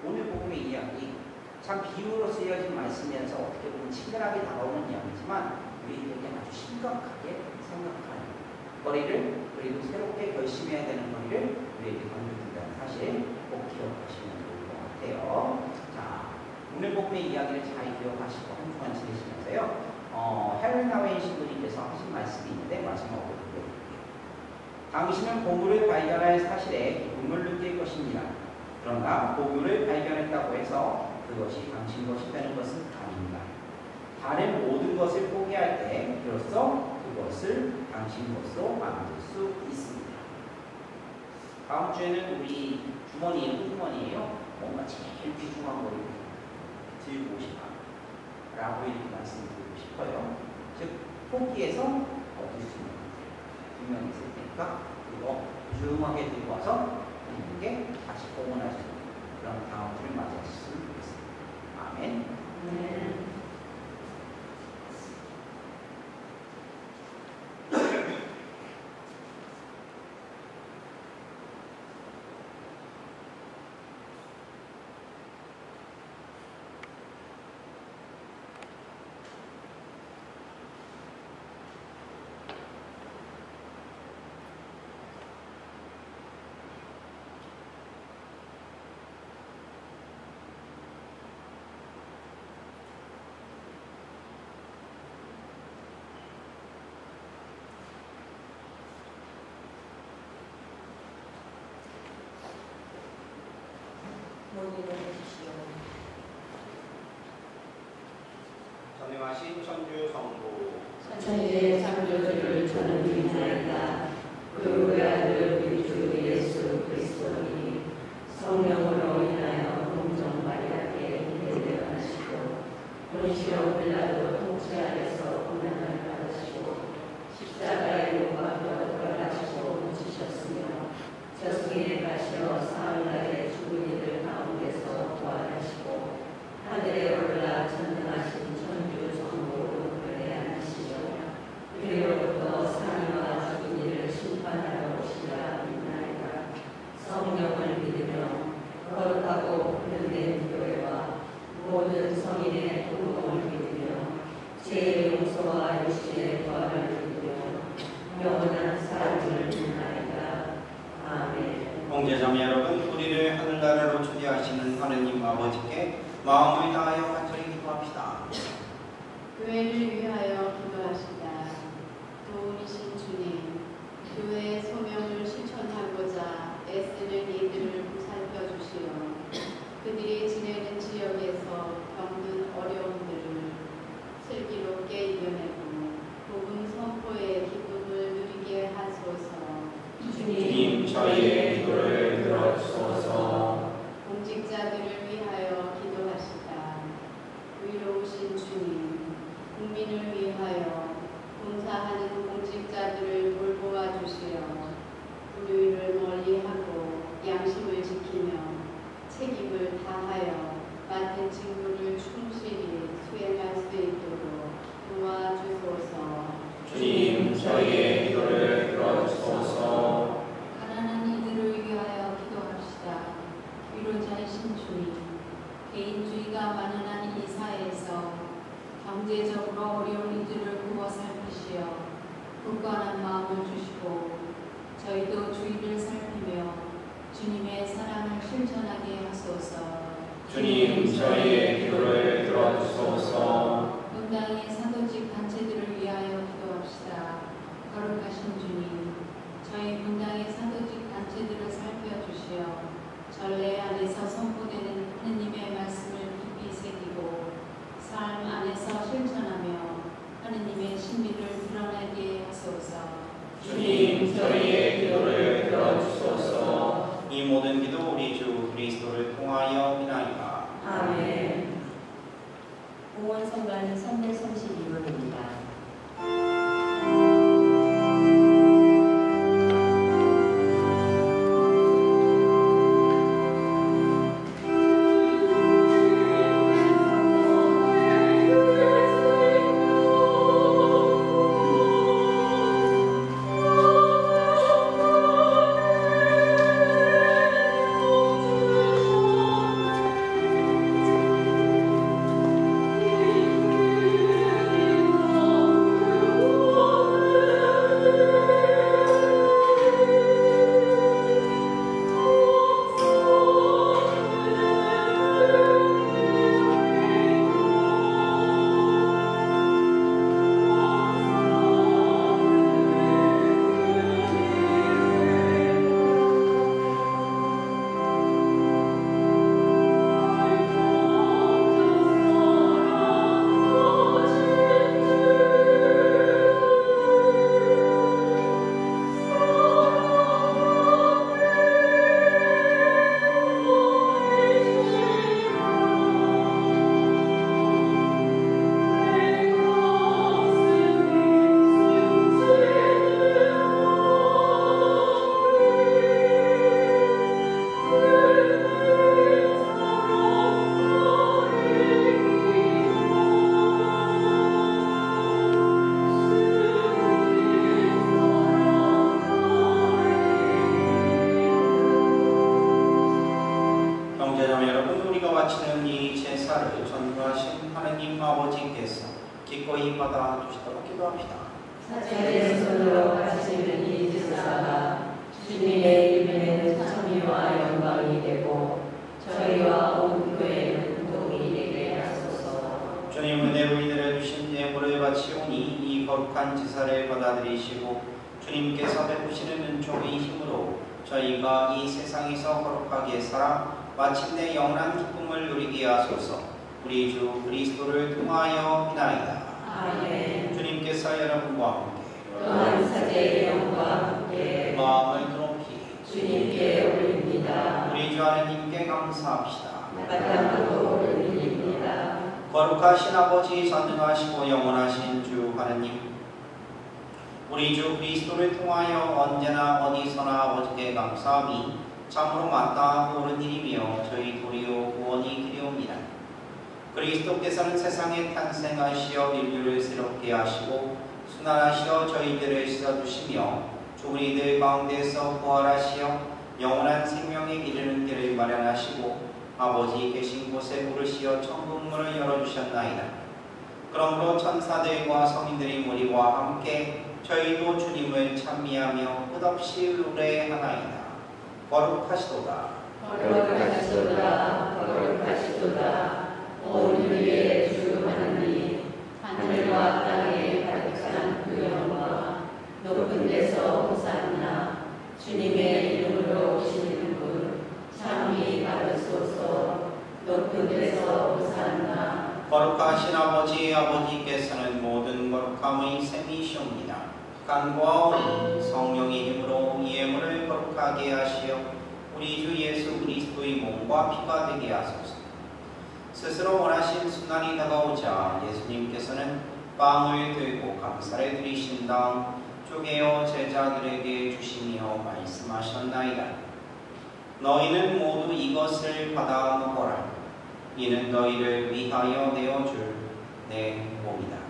오늘 복음의 이야기 참 비유로 쓰여진 말씀이면서 어떻게 보면 친근하게 다가오는 이야기지만 우리에게 아주 심각하게 생각하는 거리를 그리고 새롭게 결심해야 되는 거리를 우리에게 던져준다는 사실 꼭 기억하시면 좋을 것 같아요. 자, 오늘 복음의 이야기를 잘 기억하시고 한 주간 지내시면서요. 헬레나 신부님께서 하신 말씀이 있는데 마지막으로 들려드릴게요. 당신은 보물을 발견할 사실에 기쁨을 느낄 것입니다. 그러나 보물을 발견했다고 해서 그것이 당신 것이 되는 것은 아닙니다. 다른 모든 것을 포기할 때 비로소 그것을 당신 것으로 만들 수 있습니다. 다음 주에는 우리 호주머니에요. 뭔가 제일 귀중한 걸 들고 싶다 라고 이렇게 말씀드리고 싶어요. 즉 포기해서 얻을 수 있는 것들 분명히 있을 테니까 그거 조용하게 들고 와서 하나님께 다시 공헌할 수 있는 그런 다음 주를 맞이하셨으면 좋겠습니다. 아멘. 네. 모니를 해주시오. 전능하신 천주 성부 천지의 창조주를 저는 믿나이다. 그 외아들 우리 주 예수 그리스도니 성령으로 인하여 공정 마리아께 잉태되어 하시고 본시오 빌라도 통치 아래서 고난을 받으시고 십자가에 못 박혀 돌아가시고 묻히셨으며 저승에 가시어 사흘날에 죽은 이들 가운데서 부활하시고 하늘에 올라 전능하신 천주 성부로 노래하시며 그리로부터 사니와 죽은 이를 심판하러 오시라 믿나이다. 성령을 믿으며 거룩하고 분열된 교회와 모든 성인의 공동을 믿으며 죄의 용서와 육신의 부활을 믿으며 영원한 삶을 믿나이다. 아멘. 형제자매 여러분, 우리를 하늘나라로 초대하시는 하느님 아버지께 마음을 다하여 간절히 기도합시다. 교회를 위하여 기도하시다. 도우리신 주님, 교회의 소명을 실천하고자 애쓰는 이들을 보살펴 주시어 그들이 지내는 지역에서 겪는 어려움들을 슬기롭게 이겨내고 복음 선포의 기쁨을 누리게 하소서. 주님, 저희의 기도를 들어주소서. 공직자들을 위하여 기도하시다. 위로우신 주님, 국민을 위하여 봉사하는 공직자들을 돌보아 주시어 불의를 멀리하고 양심을 지키며 책임을 다하여 맡은 직무를 충실히 수행할 수 있도록 도와주소서. 주님, 저희의 기도를 들어주소서. 가난한 이들을 위하여 기도합시다. 위로자이신 주님, 개인주의가 만연한 이 사회에서 경제적으로 어려운 이들을 보고 살피시어 굳건한 마음을 주시고 저희도 주의를 살피며 주님의 사랑을 실천하게 하소서. 주님, 저희의 기도를 들어주소서. 분당의 사도직 단체들을 위하여 기도합시다. 거룩하신 주님, 저희 분당의 사도직 단체들을 살펴주시어 전례 안에서 선포되는 하느님의 말씀을 깊이 새기고 삶 안에서 실천하며 하느님의 신비를 드러내게 하소서. 주님, 저희의 기도를 들어주소서. 이 모든 기도 우리 주 그리스도를 통하여 비나이다. 아멘. 공원 성가는 332번입니다. 전능하신 하느님 아버지께서 기꺼이 받아주시도록 기도합시다. 사제의 손으로 하시는 이 제사가 주님의 입에는 찬미와 영광이 되고 저희와 온 교회는 복이 되게 하소서. 주님 은혜로 인하여 주신 예물을 바치오니 이 거룩한 제사를 받아들이시고 주님께서 베푸시는 은총의 힘으로 저희가 이 세상에서 거룩하게 살아 마침내 영원한 기쁨을 누리게 하소서. 우리 주 그리스도를 통하여 비나이다. 아멘. 주님께서 여러분과 함께 또한 사제의 영과 함께 마음을 높이 주님께 올립니다. 우리 주 하느님께 감사합시다. 마땅하고 올립니다. 거룩하신 아버지, 전능하시고 영원하신 주 하느님, 우리 주 그리스도를 통하여 언제나 어디서나 아버지께 감사함이 참으로 마땅하고 옳은 일이며 저희 도리요 구원이 기리옵니다. 그리스도께서는 세상에 탄생하시어 인류를 새롭게 하시고 순환하시어 저희들을 씻어주시며 죽은 이들 가운데서 부활하시어 영원한 생명에 이르는 길을 마련하시고 아버지 계신 곳에 부르시어 천국문을 열어주셨나이다. 그러므로 천사들과 성인들이 우리와 함께 저희도 주님을 찬미하며 끝없이 노래하나이다. 거룩하시도다. 거룩하시도다. 거룩하시도다. 온 우리의 주 하나님, 하늘과 땅에 가득 찬 그 영광, 높은 데서 호산나. 주님의 이름으로 오시는 분 찬미 받으소서. 높은 데서 호산나. 거룩하신 아버지, 아버지께서는 모든 거룩함의 셈이시옵니다. 간과 온 성령의 힘으로 이 예물을 거룩하게 하시어 우리 주 예수 그리스도의 몸과 피가 되게 하소서. 스스로 원하신 순환이 다가오자 예수님께서는 빵을 들고 감사를 드리신 다음 쪼개어 제자들에게 주시며 말씀하셨나이다. 너희는 모두 이것을 받아 먹어라. 이는 너희를 위하여 내어줄 내 몸이다.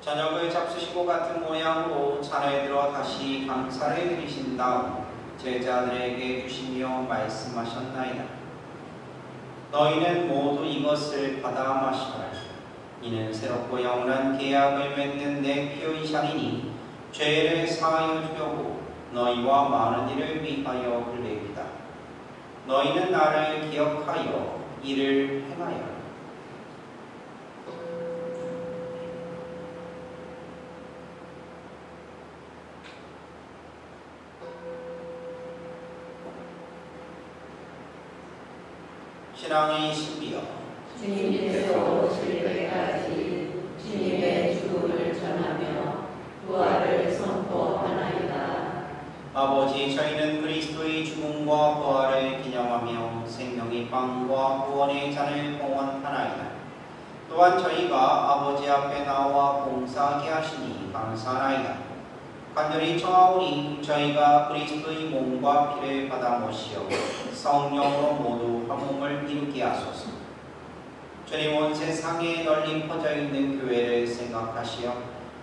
저녁을 잡수시고 같은 모양으로 잔을 들어 다시 감사를 드리신 다음 제자들에게 주시며 말씀하셨나이다. 너희는 모두 이것을 받아 마시라. 이는 새롭고 영원한 계약을 맺는 내 피의 잔이니 죄를 사하여 주려고 너희와 많은 이를 위하여 흘립니다. 너희는 나를 기억하여 이를 행하여라. 신앙의 신비여, 주님께서 오실 때까지 주님의 죽음을 전하며 부활을 선포하나이다. 아버지, 저희는 그리스도의 죽음과 부활을 기념하며 생명의 빵과 구원의 잔을 봉헌하나이다. 또한 저희가 아버지 앞에 나와 봉사하게 하시니 감사하나이다. 간절히 청하오니 저희가 그리스도의 몸과 피를 받아 모시어 성령으로 모두 한 몸을 이루게 하소서. 주님, 온 세상에 널리 퍼져 있는 교회를 생각하시어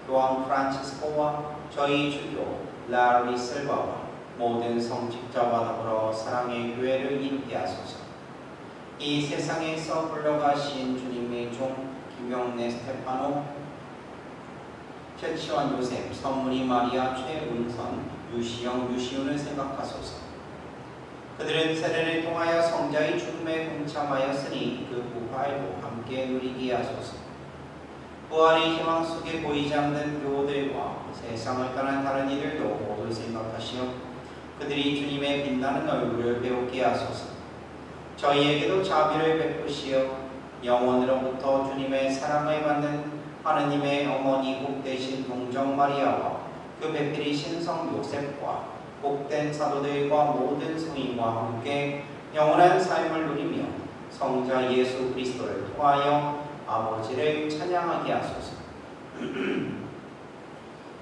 교황 프란치스코와 저희 주교 라리 실바와 모든 성직자와 더불어 사랑의 교회를 이루게 하소서. 이 세상에서 불러가신 주님의 종 김영래 스테파노, 최치원 요셉, 선문희 마리아, 최은선, 유시영, 유시훈을 생각하소서. 그들은 세례를 통하여 성자의 죽음에 동참하였으니 그 부활도 함께 누리게 하소서. 부활의 희망 속에 보이지 않는 교우들과 세상을 떠난 다른 이들도 모두 생각하시어 그들이 주님의 빛나는 얼굴을 배우게 하소서. 저희에게도 자비를 베푸시어 영원으로부터 주님의 사랑을 받는 하느님의 어머니 복되신 동정 마리아와 그 배필이신 성 요셉과 복된 사도들과 모든 성인과 함께 영원한 삶을 누리며 성자 예수 그리스도를 통하여 아버지를 찬양하게 하소서.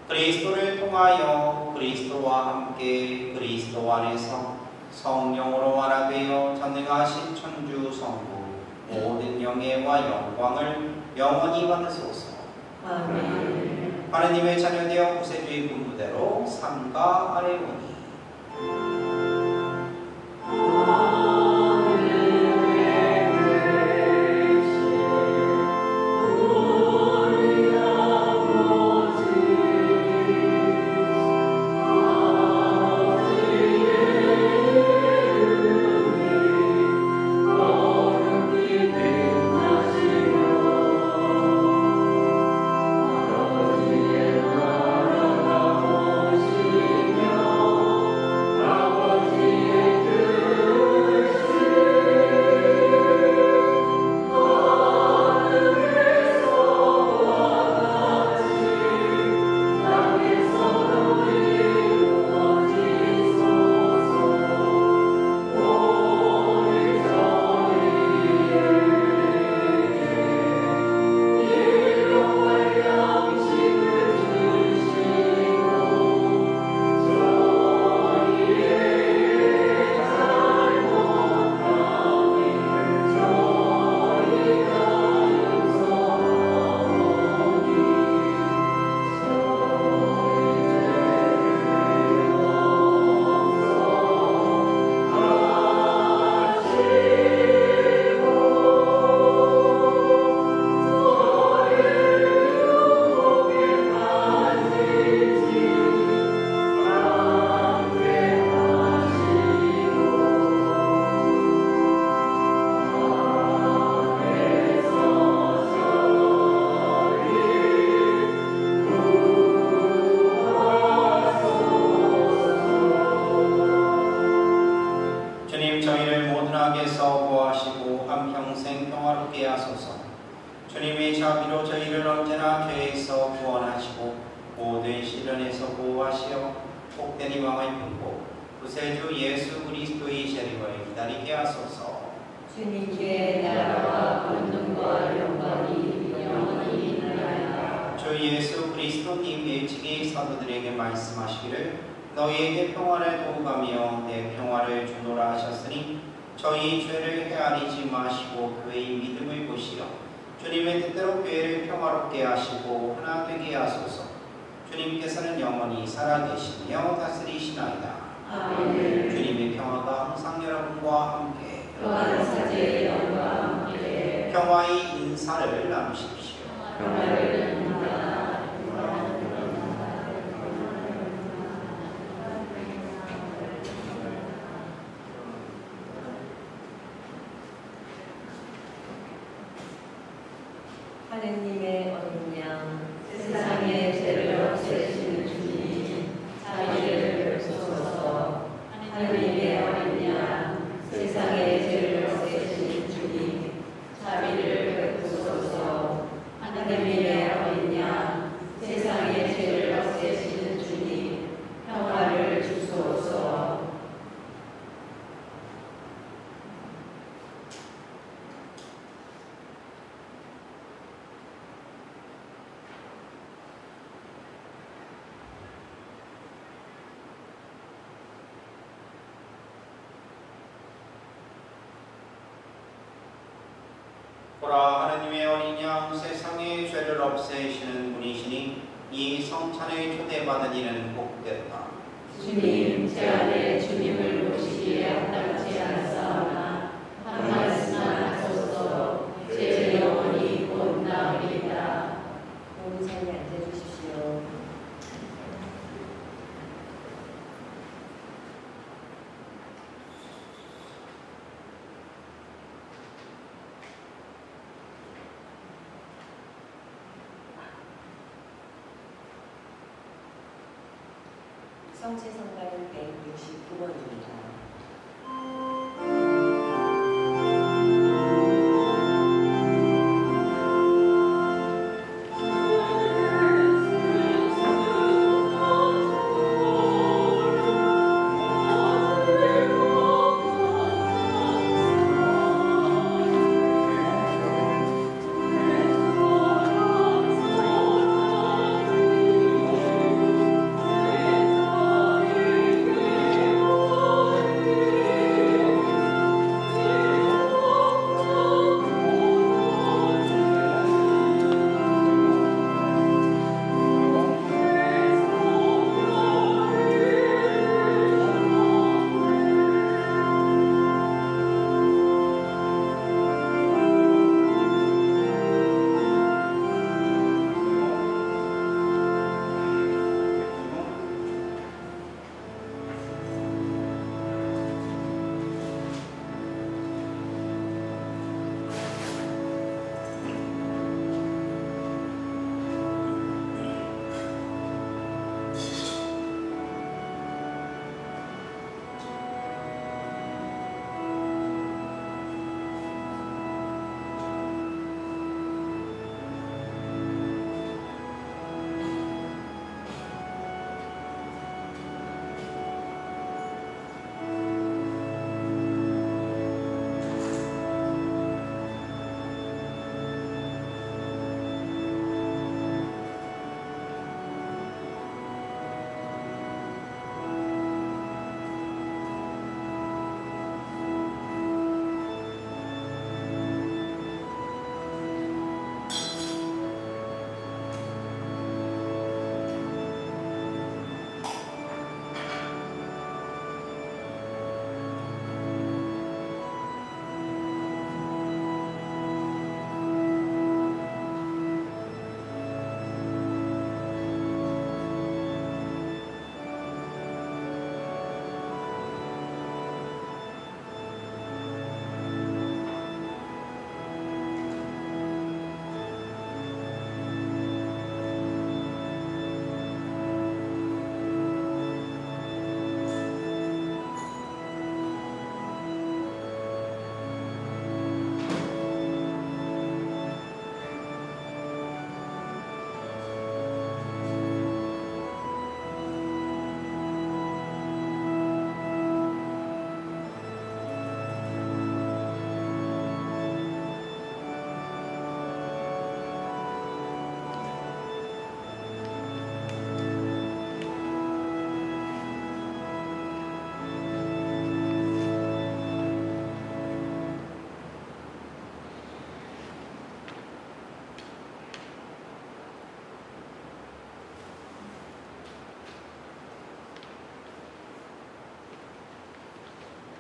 그리스도를 통하여 그리스도와 함께 그리스도 안에서 성령으로 하나되어 전능하신 천주 성부 모든 영예와 영광을 영원히 받으소서. 아멘. 하느님의 자녀되어 구세주의 분부대로 삼가 아뢰오니 주님의 자비로 저희를 언제나 죄에서 구원하시고 모든 시련에서 보호하시어 복된 희망을 품고 구세주 예수 그리스도의 재림을 기다리게 하소서. 주님께 나라와 권능과 영광이 영원히 있나이다. 주 예수 그리스도님 일찍이 사도들에게 말씀하시기를 너희에게 평화를 도우가며 내 평화를 주노라 하셨으니 저희 죄를 헤아리지 마시고 교회의 믿음을 보시어 주님의 뜻대로 교회를 평화롭게 하시고 하나 되게 하소서. 주님께서는 영원히 살아계시며 다스리시나이다. 아멘. 주님의 평화가 항상 여러분과 함께 또한 사제의 영과 함께 평화의 인사를 나누십시오. 평화를 나누다. 하느님의 어린 양 세상의 죄를 없애시는 주님, 자비를 베푸소서. 하느님의 어린 양, 세상의 죄를 없애시는 주님, 자비를 베푸소서. 하느님의 어린 양, 세상의 죄를 없애시는 주님, 평화를 주소서. 보라, 하느님의 어린 양, 세상의 죄를 없애시는 분이시니 이 성찬에 초대받은 이는 복됐다. 주님, 제 안에 주님을 모시기에 합당치 않사오나 한 말씀만 하소서. 제 영혼이 곧 나으리이다. 모든 자리에 앉아주십시오. 성체 성가는 169번입니다. 주님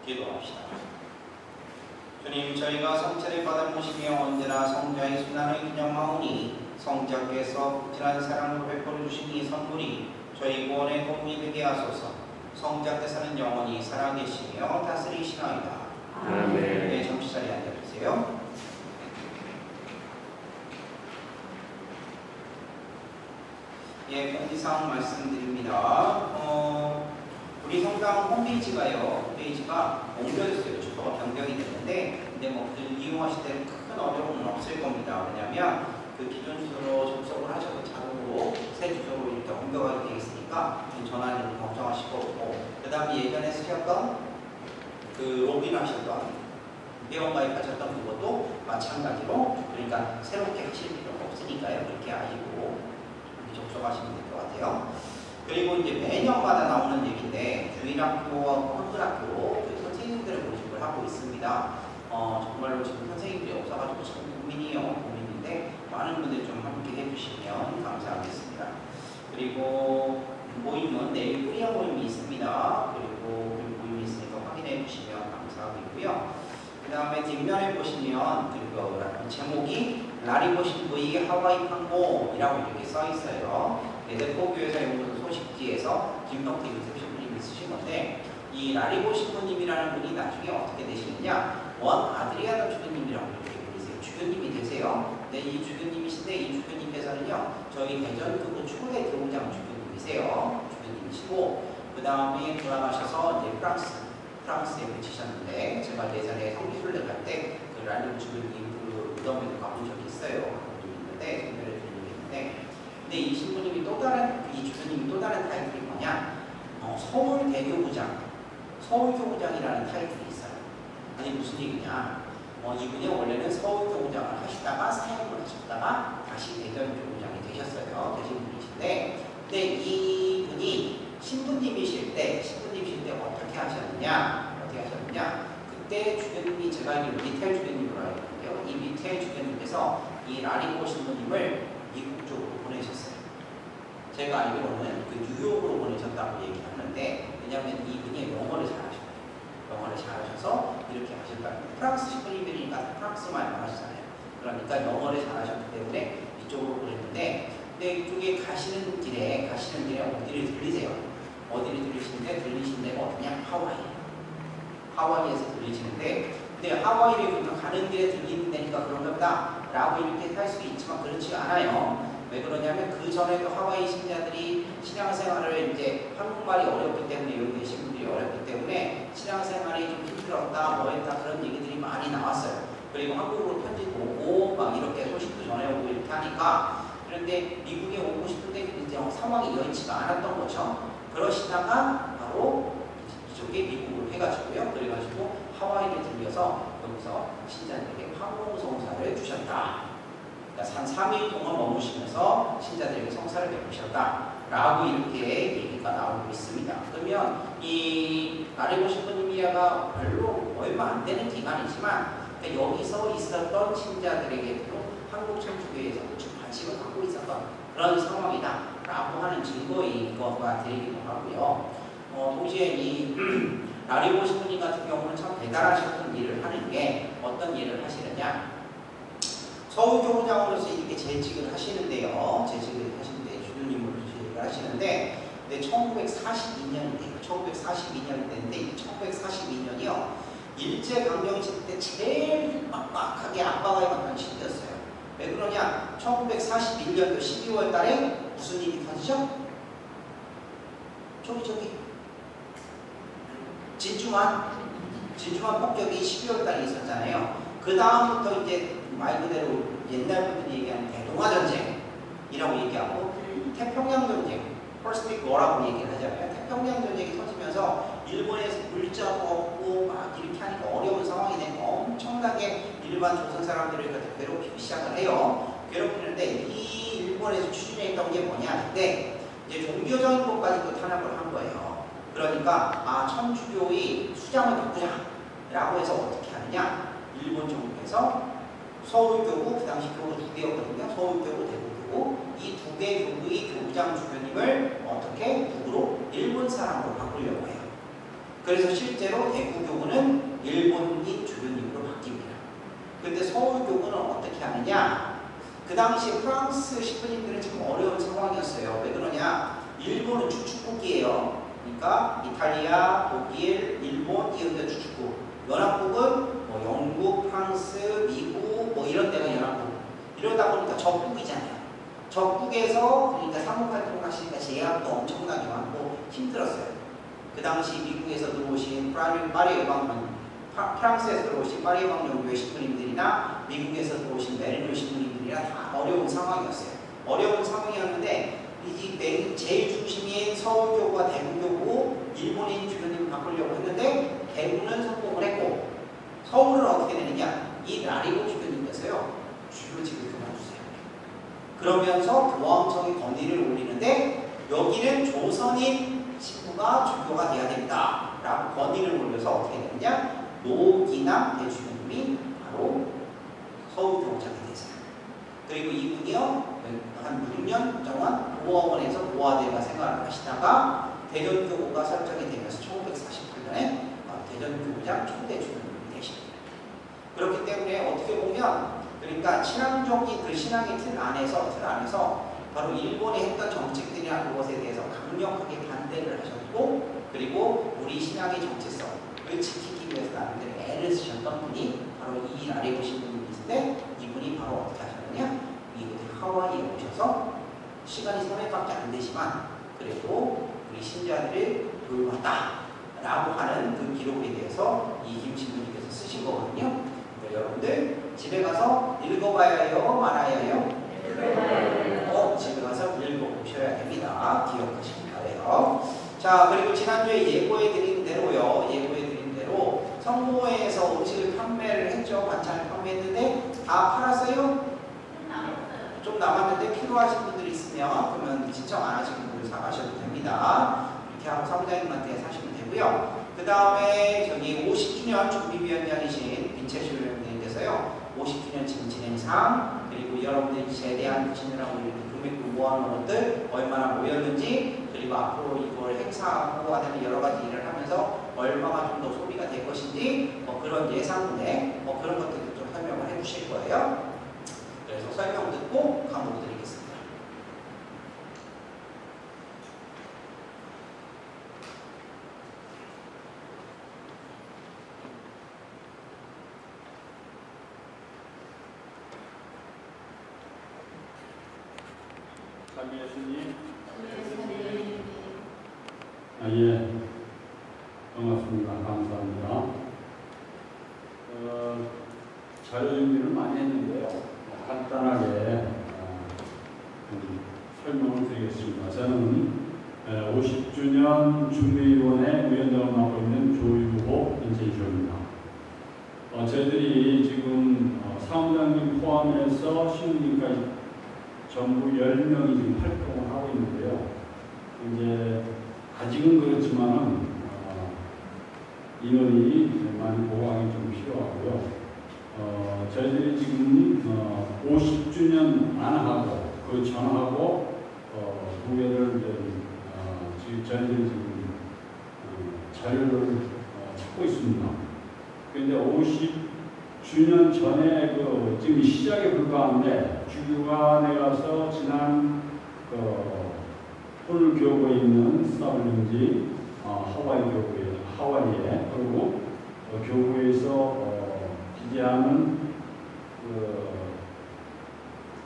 기도합시다. 주님, 저희가 성체를 받아보시며 언제나 성자의 순환을 기념하오니 성자께서 극진한 사랑으로 베풀어 주신 이 선물이 저희 구원의 도움이 되게 하소서. 성자께서는 영원히 살아계시며 다스리시나이다. 아멘. 네, 잠시 자리에 앉아주세요. 예, 공지사항 말씀드립니다. 우리 성당 홈페이지가 옮겨졌어요. 주소가 변경이 됐는데, 근데 뭐 그 이용하실 때는 큰 어려움은 없을 겁니다. 왜냐하면 그 기존 주소로 접속을 하셔도 자동으로 새 주소로 이렇게 옮겨가게 되어 있으니까 전화는 걱정하실 거 없고, 그 다음에 예전에 쓰셨던 그 로그인하셨던 회원가입하셨던 그것도 마찬가지로, 그러니까 새롭게 하실 필요가 없으니까요. 그렇게 아시고 접속하시면 될 것 같아요. 그리고 이제 매년마다 나오는 얘기인데, 주일학교와 한글학교 그 선생님들의 모집을 하고 있습니다. 정말로 지금 선생님들이 없어가지고 참 고민인데 많은 분들 좀 함께 해주시면 감사하겠습니다. 그리고 모임은 내일 코리아 모임이 있습니다. 그리고 모임이 있으니까 확인해 주시면 감사하고요. 그 다음에 뒷면에 보시면 그 제목이 라리보신 V 하와이 항공이라고 이렇게 써 있어요. 대포교회사 연구소 소식지에서 김덕태 리셉션님이 쓰신 건데, 이 라리보신 분님이라는 분이 나중에 어떻게 되시느냐, 원 아드리아노 주교님이라고 이렇게 부르세요. 주교님이 되세요. 근데 이 주교님이신데, 이 주교님께서는요 저희 대전교구 초대 교우장 주교님이세요. 주교님이시고, 그 다음에 돌아가셔서 이제 프랑스에 붙이셨는데, 제가 예전에 성기순례 갈 때 그 라리보 주교님 그 무덤에도 가본 적이 있어요. 가본 적이 있는데, 선별해 드린 적이 있는데, 근데 이 신부님이 이 주교님이 또 다른 타이틀이 뭐냐, 서울교구장이라는 타이틀이 있어요. 아니 무슨 얘기냐, 이분이 원래는 서울교구장을 하시다가 사역을 하셨다가 다시 대전교구장이 되셨어요. 되신 분이신데, 근데 이분이 신부님이실 때 어떻게 하셨느냐, 그때 주교님이, 제가 알기로 미텔 주교님으로 알고 있는데요, 이 미텔 주교님께서 이 라리보 신부님을 미국 쪽으로 보내셨어요. 제가 알기로는 그 뉴욕으로 보내셨다고 얘기하는데, 왜냐하면 이분이 영어를 잘하셔서 이렇게 하셨다는 거예요. 프랑스 신부님이니까 프랑스말만 하시잖아요. 그러니까 영어를 잘하셨기 때문에 이쪽으로 보냈는데, 근데 이쪽에 가시는 길에 어디를 들리세요? 들리신 데가 어디냐? 하와이에서 들리시는데, 근데 하와이를 가는 길에 들리는 데니까 그런가 보다 라고 이렇게 할 수 있지만 그렇지가 않아요. 왜 그러냐면 그 전에도 하와이 신자들이 신앙생활을 이제 한국말이 어렵기 때문에, 여기 계신 분들이 어렵기 때문에 신앙생활이 좀 힘들었다, 뭐했다, 그런 얘기들이 많이 나왔어요. 그리고 한국으로 편지도 오고 막 이렇게 소식도 전해오고 이렇게 하니까, 그런데 미국에 오고 싶은데 이제 상황이 여의치가 않았던 거죠. 그러시다가 바로 이쪽에 미국으로 해가지고요. 그래가지고 하와이를 들려서 여기서 신자들에게 항공성사를 주셨다. 한 3일 동안 머무시면서 신자들에게 성사를 베푸셨다라고 이렇게 얘기가 나오고 있습니다. 그러면 이 라리보 신부님이야가 별로 얼마 안 되는 기간이지만, 그러니까 여기서 있었던 신자들에게도 한국 천주교에서 좀 관심을 갖고 있었던 그런 상황이다라고 하는 증거인 것과 되기도 하고요. 동시에 이 라리보 신부님 같은 경우는 참 대단하셨던 일을 하는 게, 어떤 일을 하시느냐, 서울교구장으로서 이렇게 재직을 하시는데요. 주교님으로 재직을 하시는데, 근데 1942년이 됐는데, 1942년이요. 일제강점기 때 제일 빡빡하게 압박을 받는 시기였어요. 왜 그러냐? 1941년도 12월 달에 무슨 일이 터지죠? 진주만 폭격이 12월 달에 있었잖아요. 그 다음부터 이제 말 그대로 옛날 분들이 얘기하는 대동아전쟁이라고 얘기하고, 태평양전쟁, 퍼스픽 워라고 얘기를 하잖아요. 태평양전쟁이 터지면서 일본에서 물자도 없고 막 이렇게 하니까 어려운 상황이 되니까 엄청나게 일반 조선 사람들을 괴롭히기 시작을 해요. 괴롭히는데 이 일본에서 추진했던 게 뭐냐, 그때 이제 종교적인 것까지도 탄압을 한 거예요. 그러니까 천주교의 수장을 바꾸자라고 해서 어떻게 하느냐, 일본 정부에서 서울교구, 그 당시 교구 2개였거든요. 서울교구, 대구교구, 이 2개 교구의 교구장 주교님을 어떻게 북으로 일본 사람으로 바꾸려고 해요. 그래서 실제로 대구교구는 일본인 주교님으로 바뀝니다. 근데 서울교구는 어떻게 하느냐? 그 당시 프랑스 신부님들은 지금 어려운 상황이었어요. 왜 그러냐? 일본은 주축국이에요. 그러니까 이탈리아, 독일, 일본 이런 데 주축국. 연합국은 뭐 영국, 프랑스, 미국 뭐 이런 데가 연합국. 이러다 보니까 적국이잖아요. 적국에서 그러니까 사무활동 하시니까 제약도 엄청나게 많고 힘들었어요. 그 당시 미국에서 들어오신 파리 예방원, 프랑스에서 들어오신 파리 예방연구회 신부님들이나 미국에서 들어오신 메리노 신부님들이나 다 어려운 상황이었어요. 어려운 상황이었는데 이 제일 중심인 서울교구와 대구교구 일본인 주교님을 바꾸려고 했는데 대구는 성공을 했고 서울은 어떻게 되느냐? 이 라리고 주교님께서요. 주교직을 그만두세요. 그러면서 교황청에 건의를 올리는데 여기는 조선인 신부가 주교가 돼야 된다 라고 건의를 올려서 어떻게 되느냐? 노기남 대주교님이 바로 서울교구장이 되세요. 그리고 이분이요 한 6년 동안 보어원에서 보아대가 생활을 하시다가 대전교구가 설정이 되면서 1948년에 대전교구장 초대 주교님이 되십니다. 그렇기 때문에 어떻게 보면 그러니까 신앙적인 그 신앙의 틀 안에서 바로 일본이 했던 정책들이나 그것에 대해서 강력하게 반대를 하셨고 그리고 우리 신앙의 정체성을 지키기 위해서 나름대로 애를 쓰셨던 분이 바로 이 라리고 신부님이신데 이분이 바로 어떻게 하셨느냐? 미국의 하와이에 오셔서 시간이 3회밖에 안 되지만 그래도 우리 신자들을 돌봤다라고 하는 그 기록에 대해서 이김 신부님께서 쓰신 거거든요. 여러분들 집에 가서 읽어봐야 해요? 말아야 해요? 집에 가서 읽어보셔야 됩니다. 기억하시기 바래요. 자, 그리고 지난주에 예고해드린 대로 성모회에서 음식을 판매를 했죠. 반찬을 판매했는데 다 팔았어요? 좀 남았는데 필요하신 분들이 있으면 그러면 신청 안 하신 분들 사가셔도 됩니다. 이렇게 하고 사무장님한테 사시면 되고요. 그 다음에 저기 50주년 준비위원장이신 민채시 위원장님께서요 50주년 진진행상 그리고 여러분들이 제대한 부신이라고 이렇게 금액도 모아놓은 것들 얼마나 모였는지 그리고 앞으로 이걸 행사하고 하는 여러 가지 일을 하면서 얼마가 좀 더 소비가 될 것인지 그런 예상금액 그런 것들도 좀 설명을 해주실 거예요. 그래서 설명 듣고 감독 드리겠습니다. 자기 예수님. 예. 반갑습니다. 감사합니다. 자료 준비를 많이 했는데요. 간단하게 설명을 드리겠습니다. 저는 50주년 준비위원회 위원장을 맡고 있는 조유호 인재이사입니다. 저희들이 지금 사무장님 포함해서 신부님까지 전부 10명이 지금 활동을 하고 있는데요. 이제 아직은 그렇지만은 인원이 많이 보강이 좀 필요하고요. 저희들이 지금 50주년 안 하고 그 전하고 후회를 저희들이 지금 자료를 찾고 있습니다. 그런데 50주년 전에 지금 시작에 불과한데 주교관에 가서 지난 오늘 교구에 있는 스타블린지 하와이에 그리고 교구에서 기재하는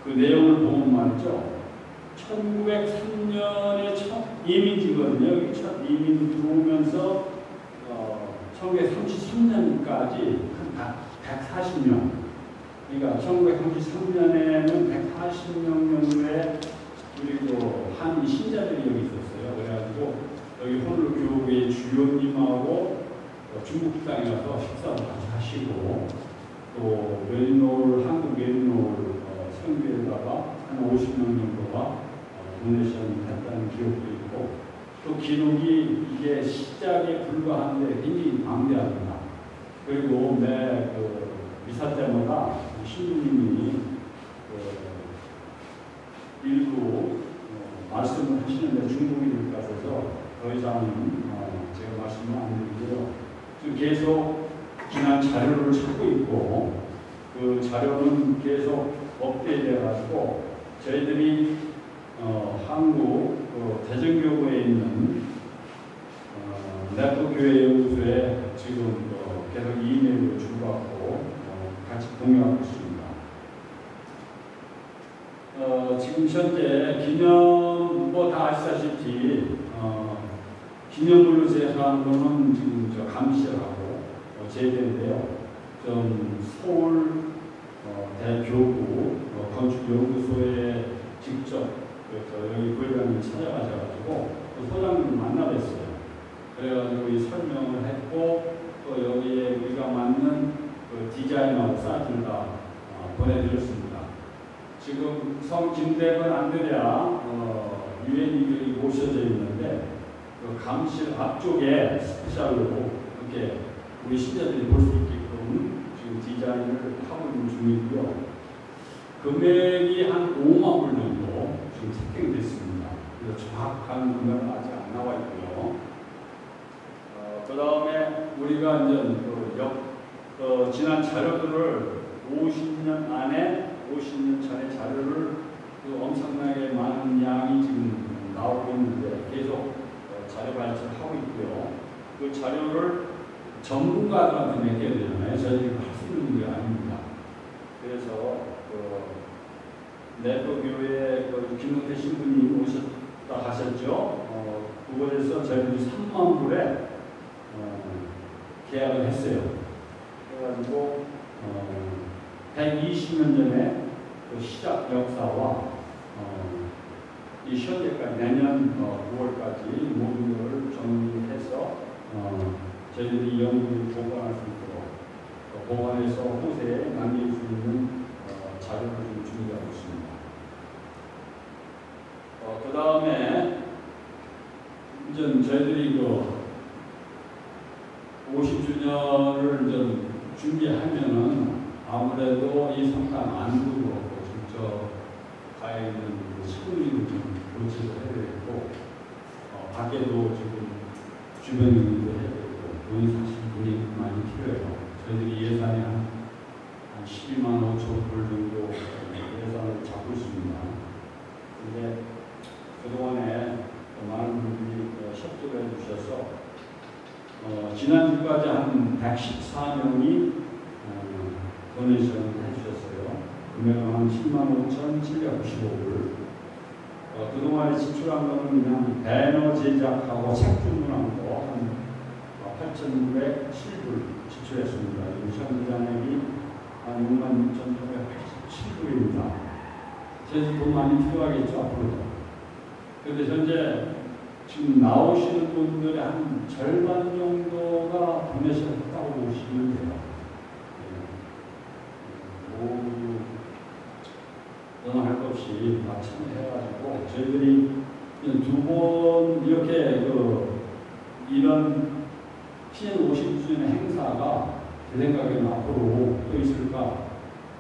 그 내용을 보면 말이죠. 1903년에 첫 이민지거든요. 여기 첫 이민 들어오면서 1933년까지 한 140명. 그러니까 1933년에는 140명 정도의 그리고 한 신자들이 여기 있었어요. 그래가지고 여기 호놀 교회의 주교님하고 중국 땅에 가서 식사도 같이 하시고 또 한국 메리노를 선교에다가 한 50명 정도가 도네이션이 됐다는 기록도 있고 또 기록이 이게 시작에 불과한데 굉장히 방대합니다. 그리고 매 미사 때마다 신부님이 일부 말씀을 하시는데 중국인들 같아서 더 이상은 제가 말씀을 안 드리고요. 지금 계속 지난 자료를 찾고 있고 그 자료는 계속 업데이트돼 가지고 저희들이 한국 대전교구에 있는 네트교회 연구소에 지금 계속 이메일로 주고받고 같이 공유하고 있습니다. 지금 현재 기념 다 아시다시피 기념물로 제작하는 거는 지금 감시하고 제대인데요. 좀 서울 대교구 건축연구소에 직접 여기 부회장님 찾아가셔가지고 소장님 만나뵀어요. 그래가지고 이 설명을 했고 또 여기에 우리가 맞는 디자인하고 사진을 다 보내드렸습니다. 지금 성 김대건 안드레아 유엔인들이 모셔져 있는데 그 감실 앞쪽에 스페셜로 이렇게 우리 신자들이 볼 수 있게끔 지금 디자인을 하고 있는 중이고요. 금액이 한 5만 불 정도 지금 책정됐습니다. 그래서 정확한 금액은 아직 안 나와 있고요. 그 다음에 우리가 이제 지난 자료들을 50년 전의 자료를 엄청나게 많은 양이 지금 나오고 있는데 계속 자료 발전을 하고 있고요. 그 자료를 전문가들한테 맡겨야 되잖아요. 저희들이 할 수 있는 게 아닙니다. 그래서 네트교회 김용태 신부님 오셨다 하셨죠. 그거에서 저희들이 3만 불에 계약을 했어요. 그래가지고 120년 전에 그 시작 역사와 이 현재까지 내년 9월까지 모든 것을 정리해서 저희들이 연구를 보관할 수 있도록 보관해서 후세에 남길 수 있는 자료를 좀 준비하고 있습니다. 그 다음에 이제 저희들이 50주년을 이제 준비하면은 아무래도 이 성당 안으로 그렇고 직접 가 있는 식물들을 좀 교체를 해야 되고 밖에도 지금 주변인도 해야 되고 돈이 사실 돈이 많이 필요해요. 저희들이 예산이 한 12만 5천 불 정도 예산을 잡고 있습니다. 근데 그동안에 많은 분들이 협조를 해주셔서 지난주까지 한 114명이 도네이션을 해주셨어요. 금액은 한 10만 5,795불. 그동안에 지출한 거는 그냥 배너 제작하고 책 주문한 거 한 8,907불 지출했습니다. 현금 잔액이 한 66,887불입니다. 저희 돈 많이 필요하겠죠, 앞으로도. 그런데 현재 지금 나오시는 분들의 한 절반 정도가 도네이션 했다고 보시면 돼요. 모두 너나 할 것 없이 다 참여해가지고 저희들이 2번 이렇게 이런 TN 50주년 행사가 제 생각에는 앞으로 또 있을까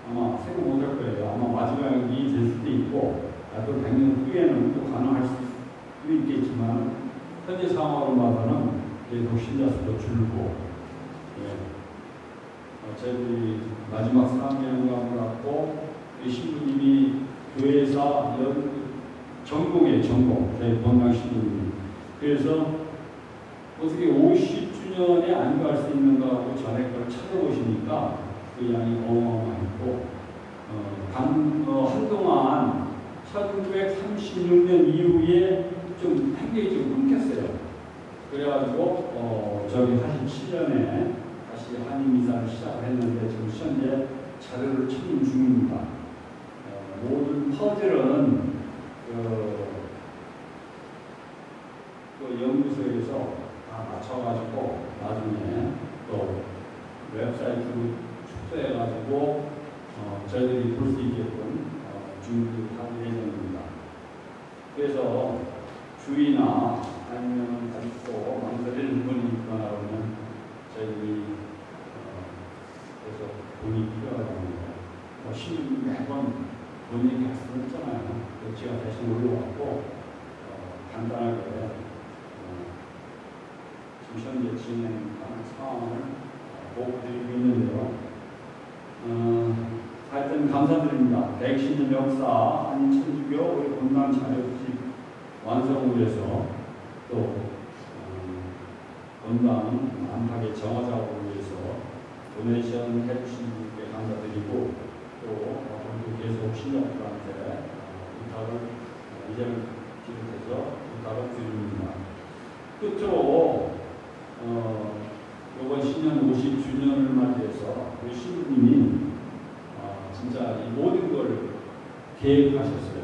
아마 생각 못할 거예요. 아마 마지막이 될 수도 있고 또 100년 후에는 또 가능할 수도 있겠지만 현재 상황으로 봐서는 계속 신자 수도 줄고 저희들이 마지막 사명감을 갖고 신부님이 교회사 전공의 전공 저희 본당 신부님 그래서 어떻게 50주년에 안주할 수 있는가 하고 전에 걸 찾아보시니까 그 양이 어마어마했고 한동안 1936년 이후에 좀 행정이 좀 끊겼어요. 그래가지고 저기 47년에 다시 한인미사를 시작을 했는데 지금 현재 자료를 찾는 중입니다. 모든 퍼즐은 그 연구소에서 다 맞춰가지고 나중에 또 웹사이트로 축소해가지고 저희들이 볼 수 있게끔 준비할 예정입니다. 그래서 주의나 아니면 또 망설이는 분이 있거나 그러면 저희들이 그래서 돈이 필요하답니다. 시민 매번 돈 얘기할 수는 없잖아요. 제가 대신 올려왔고 간단하게 현재 진행하는 상황을 보고드리고 있는데요. 하여튼 감사드립니다. 110년 역사 한천주교 우리 본당 자료집 완성을 위해서 또 본당 안팎의 정화 작업을 위해서 도네이션 해주신 분께 감사드리고 또 오늘도 계속 신학들한테 부탁을 이제는 기록해서 부탁을 드립니다. 끝으로 이번 신년 50주년을 맞이해서 우리 신부님이 진짜 이 모든 걸 계획하셨어요.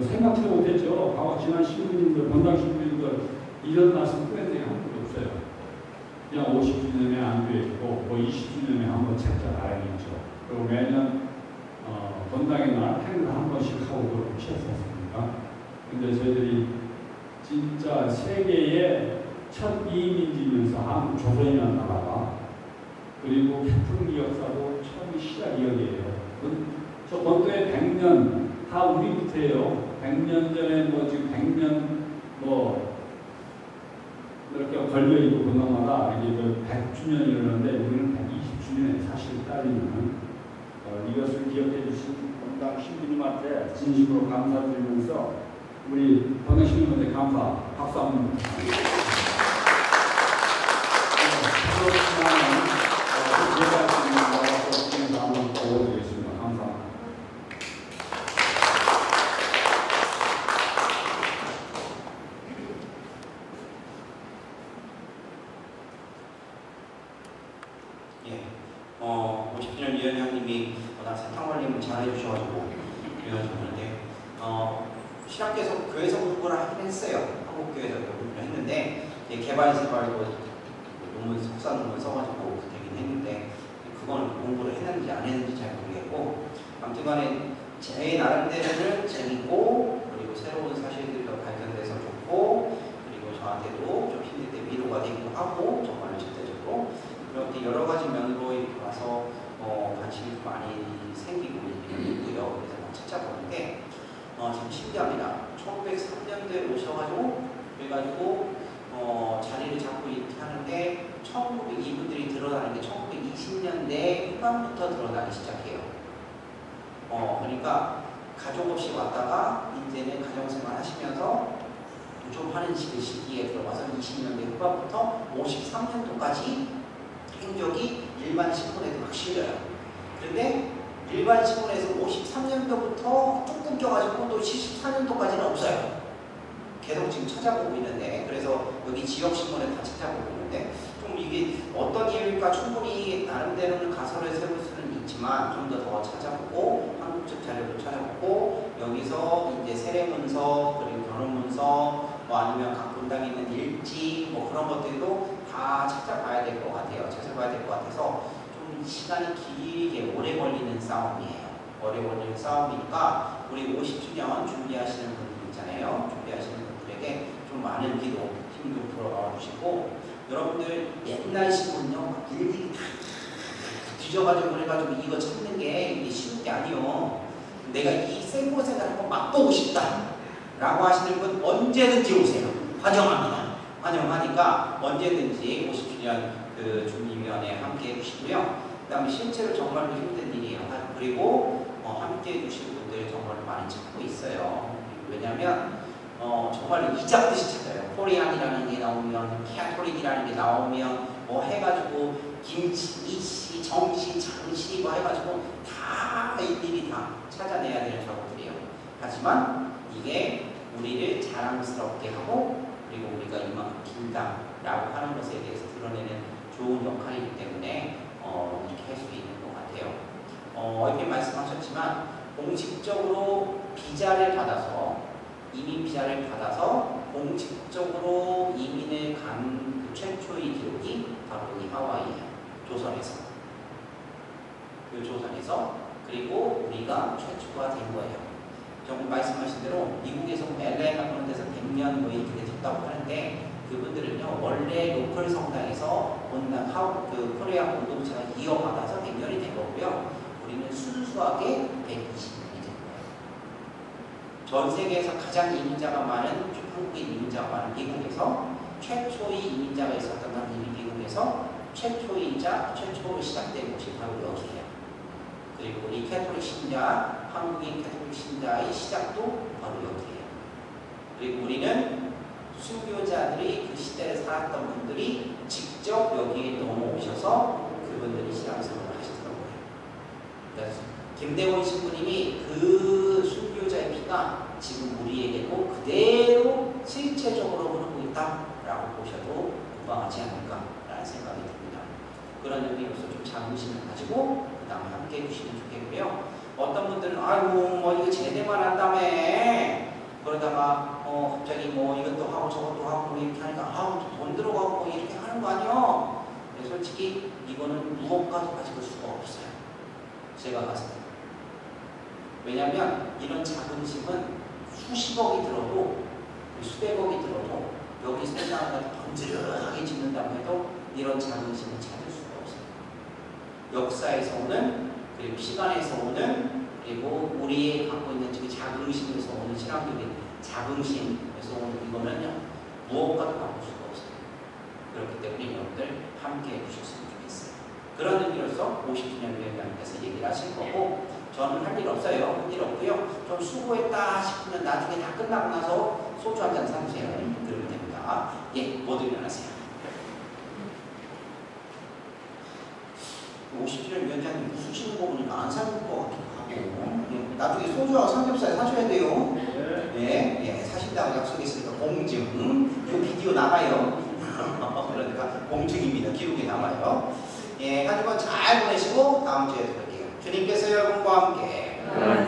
생각해 못했죠. 과거 지난 신부님들, 본당 신부님들 이런 말씀 꾸린 적이 한 번도 없어요. 그냥 50주년에 안 돼 있고, 20주년에 한 번 책자 나야겠죠. 그리고 매년 본당의 날 행사 한 번씩 하고 그러셨습니까? 근데 저희들이 진짜 세계의 첫 이민지면서 한국 조선이라는 나라가 그리고 태풍기 역사도 처음이 시작이 여기에요. 저 본토에 100년 다 우리부터예요. 100년 전에 지금 100년 이렇게 걸려있고 그나마다 이게 100주년이 이러는데 우리는 120주년에 사실 따르면 이것을 기억해 주신 본당 신부님한테 진심으로 감사드리면서 우리 본당 신부님한테 감사 박수 한번 한번 보여드리겠습니다. 감사합니다. 예, 50주년 위원장님이 워낙 사탕 관리를 잘 해주셔가지고 위원장인데 신학교에서 교회에서 공부를 하긴 했어요. 한국교회에서 공부를 했는데 개발생활도 논문, 석사 논문 써가지고 되긴 했는데 그건 공부를 했는지 안 했는지 잘 모르겠고 아무튼 간에 제 나름대로는 재밌고 그리고 새로운 사실들도 발견돼서 좋고 그리고 저한테도 좀 힘들 때 위로가 되기도 하고 정말로 실제적으로 이렇게 여러 가지 면으로 이렇게 와서 관심이 많이 생기고 있고요. 그래서 막 찾아보는데 참 신기합니다. 1903년도에 오셔가지고 그래가지고 자리를 잡고 이렇게 하는데 이분들이 드러나는 게 1920년대 후반부터 드러나기 시작해요. 그러니까 가족 없이 왔다가 이제는 가정생활 하시면서 좀 하는 시기에 들어가서 20년대 후반부터 53년도까지 행적이 일반 신문에도 막 실려요. 그런데 일반 신문에서 53년도부터 쭉 끊겨가지고 또 74년도까지는 없어요. 계속 지금 찾아보고 있는데 그래서 여기 지역신문에 다 찾아보고 있는데 좀 이게 어떤 이유일까 충분히 나름대로는 가설을 세울 수는 있지만 좀 더 찾아보고 한국적 자료도 찾아보고 여기서 이제 세례문서 그리고 결혼문서 아니면 각 본당에 있는 일지 그런 것들도 다 찾아봐야 될 것 같아요. 찾아봐야 될 것 같아서 좀 시간이 길게 오래 걸리는 싸움이에요. 오래 걸리는 싸움이니까 우리 50주년 준비하시는 분들 있잖아요. 준비하시는 분들에게 좀 많은 기도, 힘도 불어넣어 주시고 여러분들 옛날 신문요 일일이 다 뒤져가지고 그래가지고 이거 찾는 게 이게 쉬운 게 아니요. 내가 이 생고생을 한번 맛보고 싶다 라고 하시는 분 언제든지 오세요. 환영합니다. 환영하니까 언제든지 50주년 그 준비위원회에 함께 해주시고요. 그 다음에 실제로 정말로 힘든 일이에요. 그리고 함께 해주실 분들 정말 많이 찾고 있어요. 왜냐하면 정말 이잡듯이 찾아요. 코리안이라는 게 나오면 캐톨릭이라는 게 나오면 해가지고 김씨, 이씨, 정씨, 장씨 해가지고 다 일일이 다 찾아내야 되는 작업들이에요. 하지만 이게 우리를 자랑스럽게 하고 그리고 우리가 이만큼 길다라고 하는 것에 대해서 드러내는 좋은 역할이기 때문에 이렇게 할 수 있는 것 같아요. 이렇게 말씀하셨지만 공식적으로 비자를 받아서 이민 비자를 받아서 공식적으로 이민을 간 그 최초의 기록이 바로 이 하와이예요. 조선에서. 그 조선에서 그리고 우리가 최초가 된 거예요. 정말 말씀하신 대로 미국에서 LA 그런 데서 100년 이렇게 됐다고 하는데 그분들은요 원래 로컬 성당에서 온당 그 코리아 공동체가 이어받아서 100년이 된 거고요. 우리는 순수하게 120년이 된 거예요. 전 세계에서 가장 이민자가 많은 한국인 이민자가 많은 미국에서 최초의 이민자가 있었던 건 이미 미국에서 최초로 시작된 곳이 바로 여기예요. 그리고 우리 캐톨릭 신자, 한국인 캐톨릭 신자의 시작도 바로 여기예요. 그리고 우리는 순교자들이 그 시대에 살았던 분들이 직접 여기에 넘어오셔서 그분들이 신앙생활을 하시더라고요. 그래서 김대원 신부님이 그 순교자의 피가 지금 우리에게도 그대로 실체적으로 흐르고 있다라고 보셔도 무방하지 않을까라는 생각이 듭니다. 그런 의미로서 좀 자긍심을 가지고 그 다음에 함께 해주시면 좋겠고요. 어떤 분들은 아이고 뭐 이거 제대만 한다며 그러다가 갑자기 뭐 이것도 하고 저것도 하고 뭐 이렇게 하니까 돈 들어가고 뭐 이렇게 하는 거 아니야? 솔직히 이거는 무엇과도 가질 수가 없어요. 제가 봤을 때. 왜냐하면 이런 자긍심은 수십억이 들어도 수백억이 들어도 여기 세상을 번지르르하게 짓는다고 해도 이런 자긍심을 찾을 수가 없어요. 역사에서 오는 그리고 시간에서 오는 그리고 우리의 갖고 있는 자긍심에서 오는 신앙적인 자긍심에서 오는 이거는요 무엇과도 바꿀 수가 없어요. 그렇기 때문에 여러분들 함께 해주셨으면 좋겠어요. 그런 의미로서 50주년 위원장님께서 얘기를 하실 거고 저는 할 일 없어요. 할 일 없고요. 좀 수고했다 싶으면 나중에 다 끝나고 나서 소주 한잔 사주세요. 그러면 됩니다. 예, 모두 일어나세요. 50주년 위원장님 웃으시는 거 보니까 안 사줄 것 같기도 하고 예, 나중에 소주하고 삼겹살 사셔야 돼요. 예, 사신다고 약속했으니까 공증 이 비디오 나가요. 그러니까 공증입니다. 기록에 남아요. 예, 한 주간 잘 보내시고 다음 주에 뵐게요. 주님께서 여러분과 함께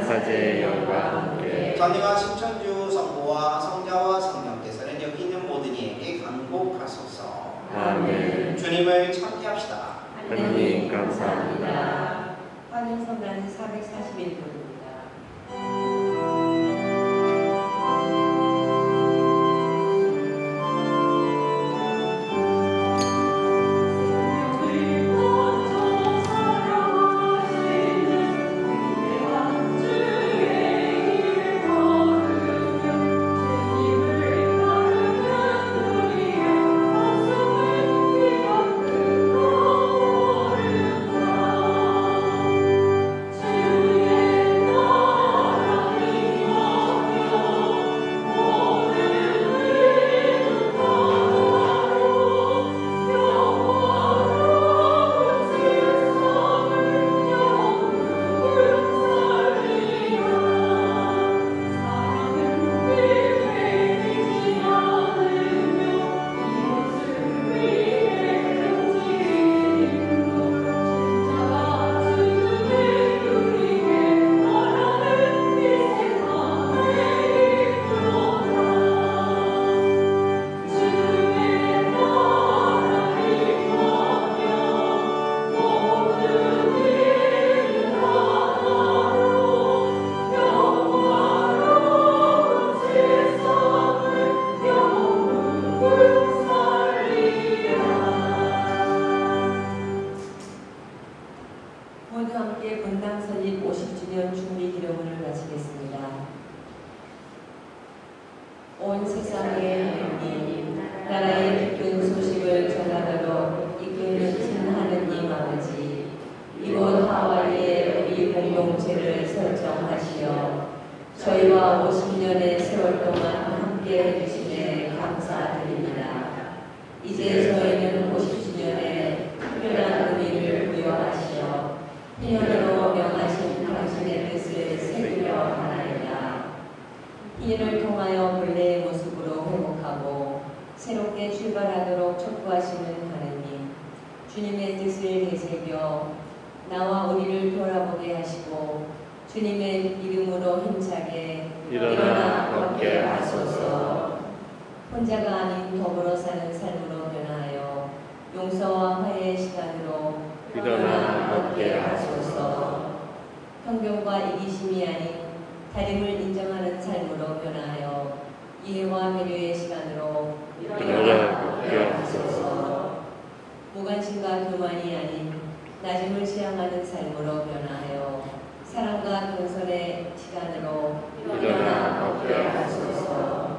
사제 영과 함께 전능한 신천주 성부와 성자와 성령께서는 여기 있는 모든 이에게 강복하소서. 아멘. 주님을 찬미합시다. 하나님 감사합니다. 환영 성가는 441번입니다. 모두 함께 본당 설립 50주년 준비 기도문을 마치겠습니다. 온 세상의 하느님, 나라의 기쁜 소식을 전하도록 이끄는 하느님 아버지, 이곳 하와이에 우리 공동체를 설정하시어 저희와 50년의 세월 동안 함께 해주시네 감사드립니다. 이제 저희는 50주년의 특별한 의미를 부여하시어 인연으로 명하신 당신의 뜻을 새기려 하나이다. 이를 통하여 본래의 모습으로 회복하고 새롭게 출발하도록 촉구하시는 하느님, 주님의 뜻을 되새겨 나와 우리를 돌아보게 하시고 주님의 이름으로 힘차게 일어나 걷게 하소서. 혼자가 아닌 더불어 사는 삶으로 변화하여 용서와 화해의 시간으로 일어나 걷게 하소서. 편견과 이기심이 아닌 다름을 인정하는 삶으로 변화하여 이해와 배려의 시간으로 일어나 걷게 하소서. 무관심과 교만이 아닌 낮음을 지향하는 삶으로 변화하여 사랑과 겸손의 시간으로 일어나 걷게 하소서.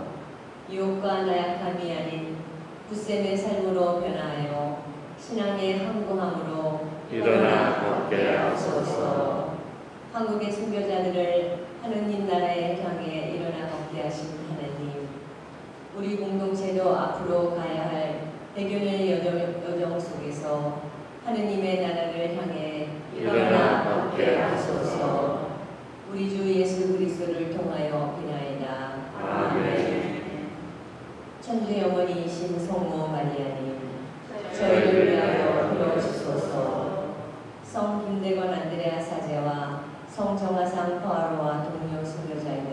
유혹과 나약함이 아닌 굳셈의 삶으로 변화하여 신앙의 항구함으로 일어나 걷게 하소서. 한국의 순교자들을 하느님 나라에 향해 일어나 걷게 하신 하느님, 우리 공동체도 앞으로 가야 할 대견의 여정 속에서 하느님의 나라를 향해 일어나 걷게 하소서. 우리 주 예수 그리스도를 통하여 비나이다. 아멘. 천주의 어머니이신 성모 마리아님, 저희를 위하여 빌어주소서. 성 김대건 안드레아 사제와 성 정화상 포아로와 동료 순교자의